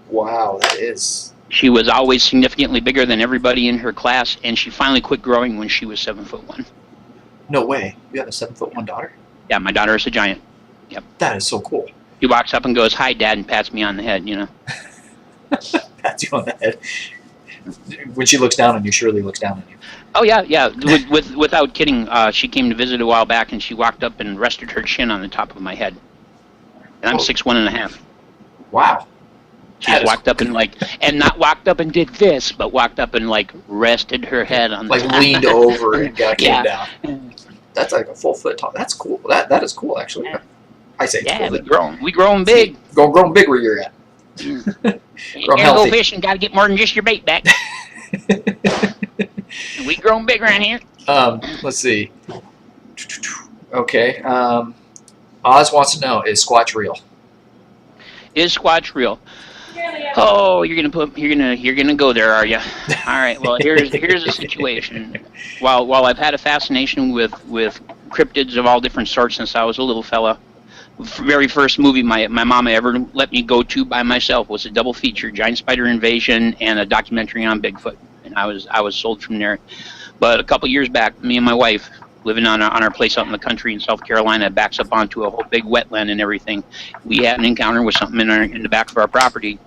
Wow, that is. She was always significantly bigger than everybody in her class, and she finally quit growing when she was 7'1". No way. You have a 7'1" daughter? Yeah, my daughter is a giant. Yep. That is so cool. She walks up and goes, "Hi, Dad," and pats me on the head. Pats you on the head. When she looks down on you, Shirley looks down on you. Oh yeah. Without kidding, she came to visit a while back, and she walked up and rested her chin on the top of my head. And I'm 6'1.5". Wow. She just walked up and not walked up and did this, but walked up and rested her head on the top. Leaned over and came down. That's like a full foot tall. That's cool. That is cool, actually. Yeah. I say it's cool. We grown big. Grown big where you're at. Grown healthy. Go fishing, got to get more than just your bait back. We grown big around here. Let's see. Okay. Oz wants to know: is Squatch real? Is Squatch real? Oh, you're gonna go there, are you? All right. Well, here's the situation. While I've had a fascination with cryptids of all different sorts since I was a little fella, very first movie my mama ever let me go to by myself was a double feature: Giant Spider Invasion and a documentary on Bigfoot. And I was sold from there. But a couple years back, me and my wife, living on our place out in the country in South Carolina, backs up onto a whole big wetland and everything. We had an encounter with something in the back of our property,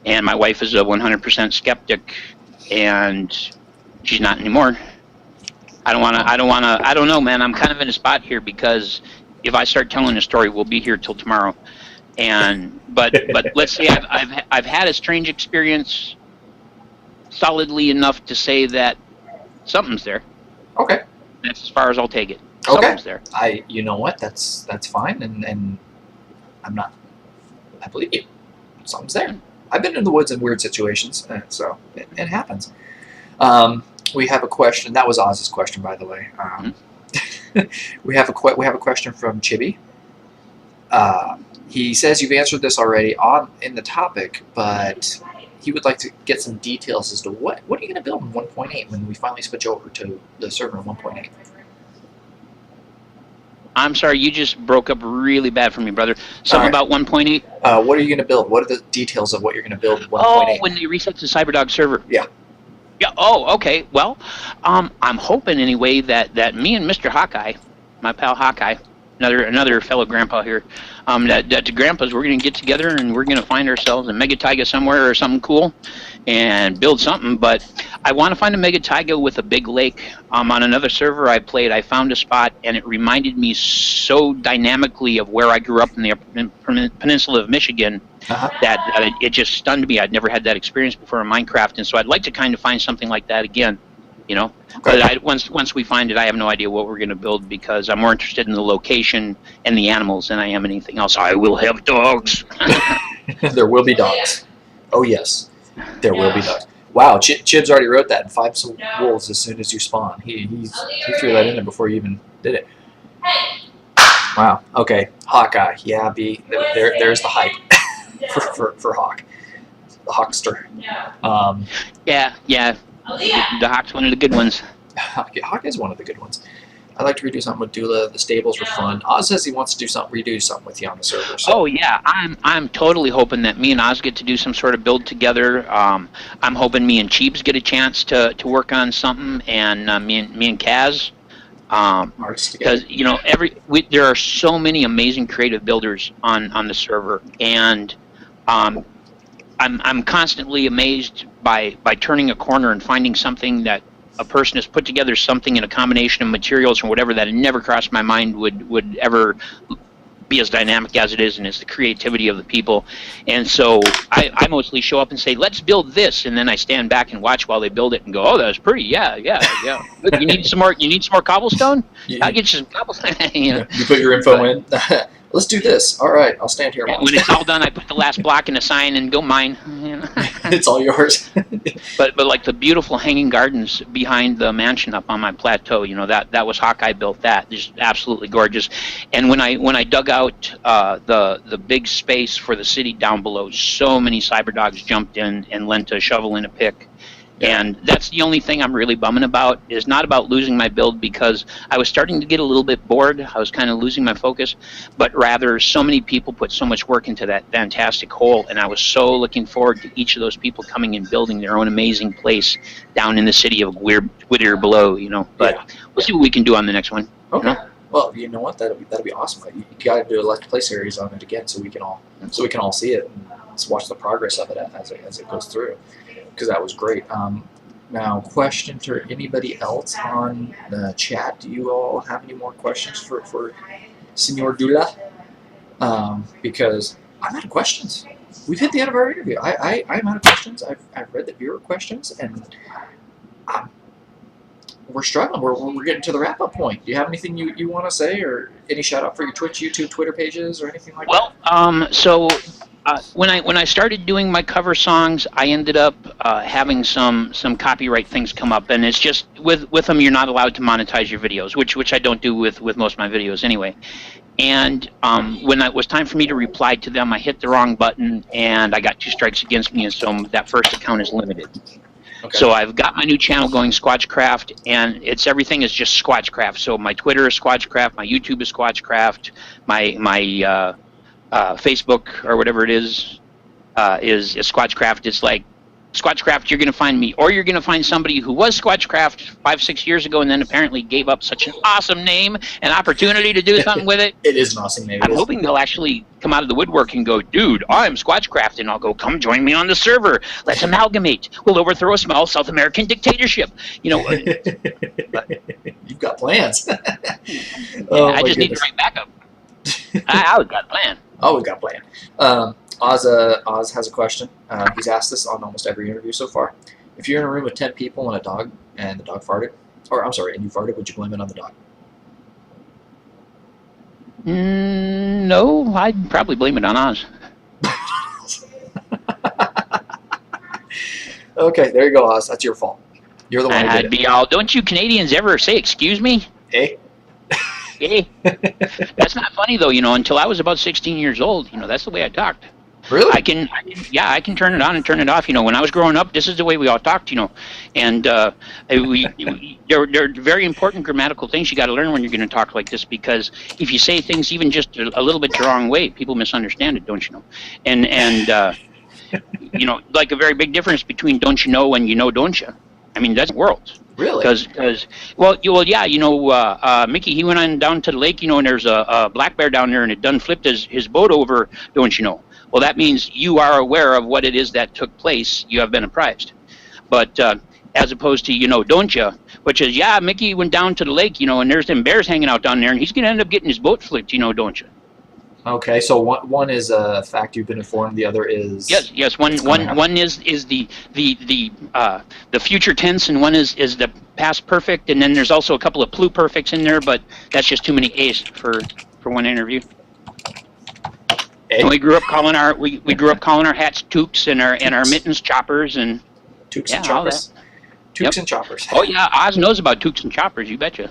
and my wife is a 100% skeptic, and she's not anymore. I don't know, man. I'm kind of in a spot here because if I start telling a story, we'll be here till tomorrow. But let's say I've had a strange experience solidly enough to say that something's there. Okay. That's as far as I'll take it. Okay. Something's there. You know what? That's fine, and I believe you. Something's there. I've been in the woods in weird situations, so it happens. We have a question. That was Oz's question, by the way. We have a question from Chibi. He says you've answered this already in the topic, but he would like to get some details as to what are you going to build in 1.8 when we finally switch over to the server in 1.8. I'm sorry, you just broke up really bad for me, brother. Something about 1.8? What are you going to build? What are the details of what you're going to build in 1.8? Oh, when they reset the CyberDog server. Yeah. Yeah. Oh, okay. Well, I'm hoping anyway that me and Mr. Hawkeye, my pal Hawkeye, another fellow grandpa here, that the grandpas, we're going to get together and we're going to find ourselves a mega taiga somewhere or something cool and build something. But I want to find a mega taiga with a big lake. On another server I played, I found a spot and it reminded me so dynamically of where I grew up in the peninsula of Michigan that it just stunned me. I'd never had that experience before in Minecraft, and so I'd like to kind of find something like that again. But once we find it, I have no idea what we're going to build because I'm more interested in the location and the animals than I am anything else. I will have dogs. There will be dogs. Oh, yes. There will be dogs. Wow, Chibs already wrote that. 5 wolves as soon as you spawn. He threw that in there before you even did it. Wow. Okay. Hawkeye. Yeah, B. There's the hype for Hawk. The Hawkster. Yeah. The Hawk's one of the good ones. Hawk is one of the good ones. I'd like to redo something with Dula. The stables were fun. Oz says he wants to redo something with you on the server. So. Oh yeah, I'm totally hoping that me and Oz get to do some sort of build together. I'm hoping me and Cheebs get a chance to work on something, and me and Kaz. Because there are so many amazing creative builders on the server, and I'm constantly amazed by turning a corner and finding something that a person has put together, something in a combination of materials or whatever that had never crossed my mind would ever be as dynamic as it is, and it's the creativity of the people. And so I mostly show up and say, let's build this, and then I stand back and watch while they build it and go, oh, that was pretty, yeah. Good. You need some more cobblestone? I'll get you some cobblestone. You put your info in. Let's do this. All right, I'll stand here. When it's all done, I put the last block in a sign and go mine. It's all yours. but like the beautiful hanging gardens behind the mansion up on my plateau, that was Hawkeye built that. Just absolutely gorgeous. And when I dug out the big space for the city down below, so many cyberdogs jumped in and lent a shovel and a pick. Yeah. And that's the only thing I'm really bumming about, is not about losing my build, because I was starting to get a little bit bored. I was kind of losing my focus, but rather so many people put so much work into that fantastic hole, and I was so looking forward to each of those people coming and building their own amazing place down in the city of Whittier below, you know. But we'll see what we can do on the next one. Okay. You know? Well, you know what? That'll be awesome. You got to do a Let's Play series on it again, so we can all see it and just watch the progress of it as it goes through, because that was great. Now, question for anybody else on the chat. Do you all have any more questions for Senor Dula? Because I'm out of questions. We've hit the end of our interview. I'm out of questions. I've read the viewer questions, and we're struggling. We're getting to the wrap-up point. Do you have anything you want to say, or any shout-out for your Twitch, YouTube, Twitter pages, or anything like that? Well, when I started doing my cover songs, I ended up having some copyright things come up, and it's just with them you're not allowed to monetize your videos, which I don't do with most of my videos anyway. And when it was time for me to reply to them, I hit the wrong button, and I got 2 strikes against me, and so that first account is limited. Okay. So I've got my new channel going, Squatchcraft, and everything is just Squatchcraft. So my Twitter is Squatchcraft, my YouTube is Squatchcraft, my Facebook or whatever it is Squatchcraft. It's like Squatchcraft, you're going to find me, or you're going to find somebody who was Squatchcraft 5-6 years ago and then apparently gave up such an awesome name and opportunity to do something with it. It is an awesome name. I'm hoping they'll actually come out of the woodwork and go, dude, I'm Squatchcraft, and I'll go, come join me on the server. Let's amalgamate. We'll overthrow a small South American dictatorship. You know. You've got plans. I just need the right backup. I always got a plan. Always got a plan. Oz has a question. He's asked this on almost every interview so far. If you're in a room with 10 people and a dog, and the dog farted, or I'm sorry, and you farted, would you blame it on the dog? No, I'd probably blame it on Oz. Okay, there you go, Oz. That's your fault. You're the one who did it. Don't you Canadians ever say excuse me? Hey. Hey. That's not funny though, you know, until I was about 16 years old, you know, that's the way I talked. Really? I can turn it on and turn it off. You know, when I was growing up, this is the way we all talked. You know, and there are very important grammatical things you got to learn when you're going to talk like this, because if you say things even just a little bit the wrong way, people misunderstand it, don't you know? And you know, like a very big difference between don't you know and you know don't you. I mean, that's worlds. Really? Because yeah, you know, Mickey, he went on down to the lake, you know, and there's a black bear down there, and it done flipped his boat over, don't you know? Well, that means you are aware of what it is that took place. You have been apprised. But as opposed to, you know, don't you, which is, yeah, Mickey went down to the lake, you know, and there's them bears hanging out down there, and he's going to end up getting his boat flipped, you know, don't you? Okay, so one is a fact you've been informed. The other is yes. One is the future tense, and one is the past perfect, and then there's also a couple of pluperfects in there, but that's just too many A's for one interview. And we grew up calling our hats toques and our mittens choppers and toques and choppers. Toques and choppers. Oh yeah, Oz knows about toques and choppers. You betcha.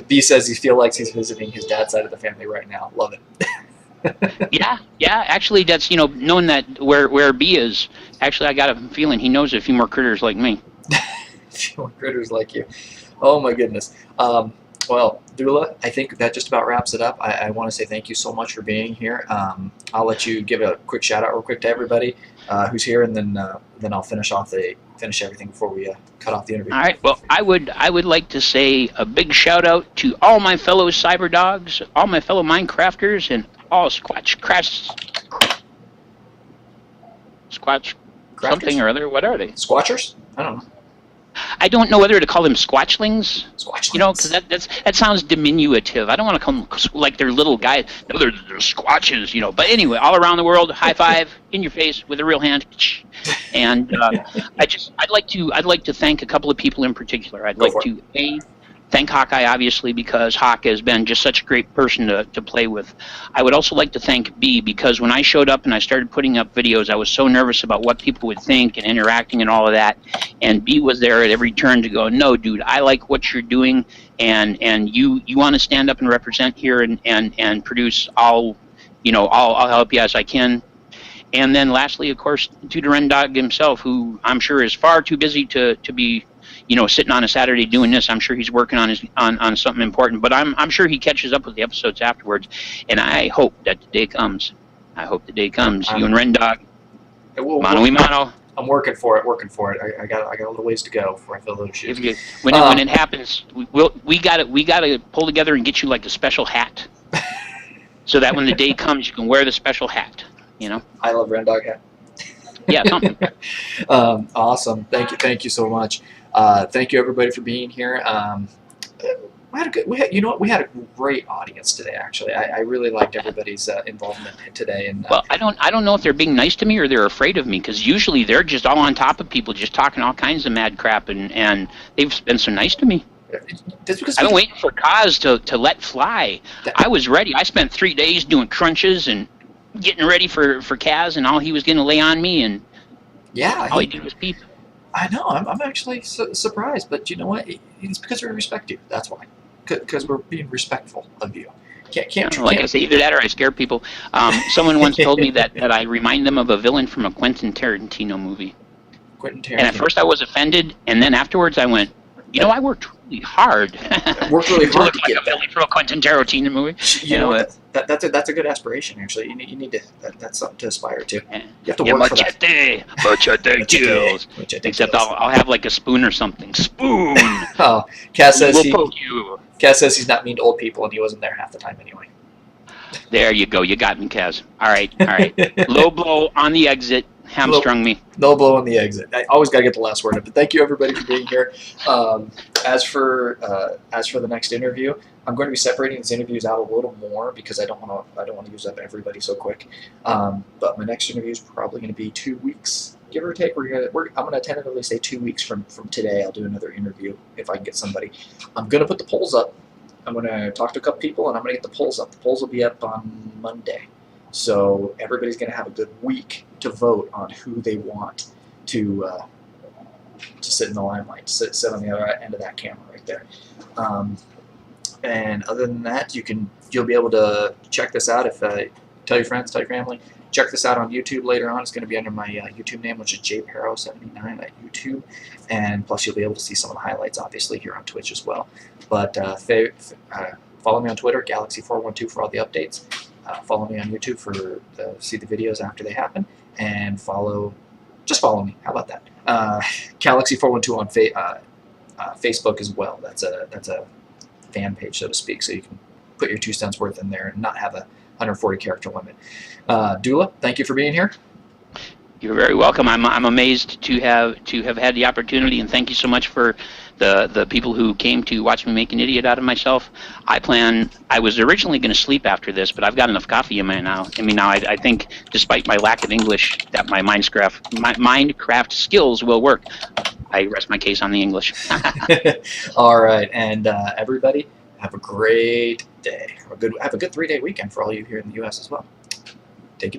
B says he feels like he's visiting his dad's side of the family right now. Love it. yeah. Actually, that's, you know, knowing that where B is. Actually, I got a feeling he knows a few more critters like me. A few more critters like you. Oh my goodness. Well, Dula, I think that just about wraps it up. I want to say thank you so much for being here. I'll let you give a quick shout out real quick to everybody who's here, and then I'll finish everything before we cut off the interview. All right. Well, I would like to say a big shout out to all my fellow cyber dogs, all my fellow Minecrafters, and all Squatch something or other. What are they? Squatchers? I don't know. I don't know whether to call them squatchlings. Squatchlings. You know, because that sounds diminutive. I don't want to call them like they're little guys. No, they're squatches. You know. But anyway, all around the world, high five in your face with a real hand. And I'd like to thank a couple of people in particular. I'd like to thank Hawkeye, obviously, because Hawk has been just such a great person to play with. I would also like to thank B, because when I showed up and I started putting up videos, I was so nervous about what people would think and interacting and all of that. And B was there at every turn to go, no, dude, I like what you're doing, and you want to stand up and represent here and produce. I'll help you as I can. And then lastly, of course, to the Ren Dog himself, who I'm sure is far too busy to be, sitting on a Saturday doing this. I'm sure he's working on something important, but I'm sure he catches up with the episodes afterwards. And I hope that the day comes. You and Ren Dog, mano y mano. I'm working for it. I got a little ways to go before I fill those shoes. When it happens, we gotta pull together and get you like a special hat, so that when the day comes, you can wear the special hat. I love Ren Dog hat. Yeah, something. Awesome. Thank you so much. Thank you everybody for being here. We had a great audience today. Actually, I really liked everybody's involvement today. And well, I don't know if they're being nice to me or they're afraid of me, because usually they're just all on top of people, just talking all kinds of mad crap, and they've been so nice to me. That's because I've been waiting for Kaz to let fly. I was ready. I spent 3 days doing crunches and getting ready for Kaz, and all he was going to lay on me, and all he did was peep. I know. I'm actually surprised, but you know what? It's because we respect you. That's why. Because we're being respectful of you. I say, either that or I scare people. Someone once told me that I remind them of a villain from a Quentin Tarantino movie. Quentin Tarantino. And at first I was offended, and then afterwards I went, I worked really hard. To look like a villain from a Quentin Tarantino movie. That's a good aspiration. Actually, you need to. That's something to aspire to. You have to work for that. Machete kills. Except I'll have like a spoon or something. Spoon. Oh, Cass says we'll poke you. Cass says he's not mean to old people, and he wasn't there half the time anyway. There you go. You got me, Kaz. All right. Low blow on the exit. Hamstrung me. No blow on the exit. I always gotta get the last word in. But thank you everybody for being here. As for the next interview, I'm going to be separating these interviews out a little more because I don't want to use up everybody so quick. But my next interview is probably going to be 2 weeks, give or take. I'm going to tentatively say 2 weeks from today. I'll do another interview if I can get somebody. I'm going to put the polls up. I'm going to talk to a couple people and I'm going to get the polls up. The polls will be up on Monday. So everybody's going to have a good week to vote on who they want to sit in the limelight, sit on the other end of that camera right there. And other than that, you'll be able to check this out if tell your friends, tell your family. Check this out on YouTube later on. It's going to be under my YouTube name, which is jparo79 at YouTube. And plus, you'll be able to see some of the highlights, obviously, here on Twitch as well. But follow me on Twitter, Galaxy412, for all the updates. Follow me on YouTube to see the videos after they happen, and just follow me. How about that? Galaxy412 on Facebook as well. That's a fan page, so to speak, so you can put your 2 cents worth in there and not have a 140 character limit. Dula, thank you for being here. You're very welcome. I'm amazed to have had the opportunity, and thank you so much for the people who came to watch me make an idiot out of myself. I was originally going to sleep after this, but I've got enough coffee in me now. I think, despite my lack of English, that my Minecraft skills will work. I rest my case on the English. All right, and everybody, have a great day. Have a good 3-day weekend for all you here in the U.S. as well. Take it easy.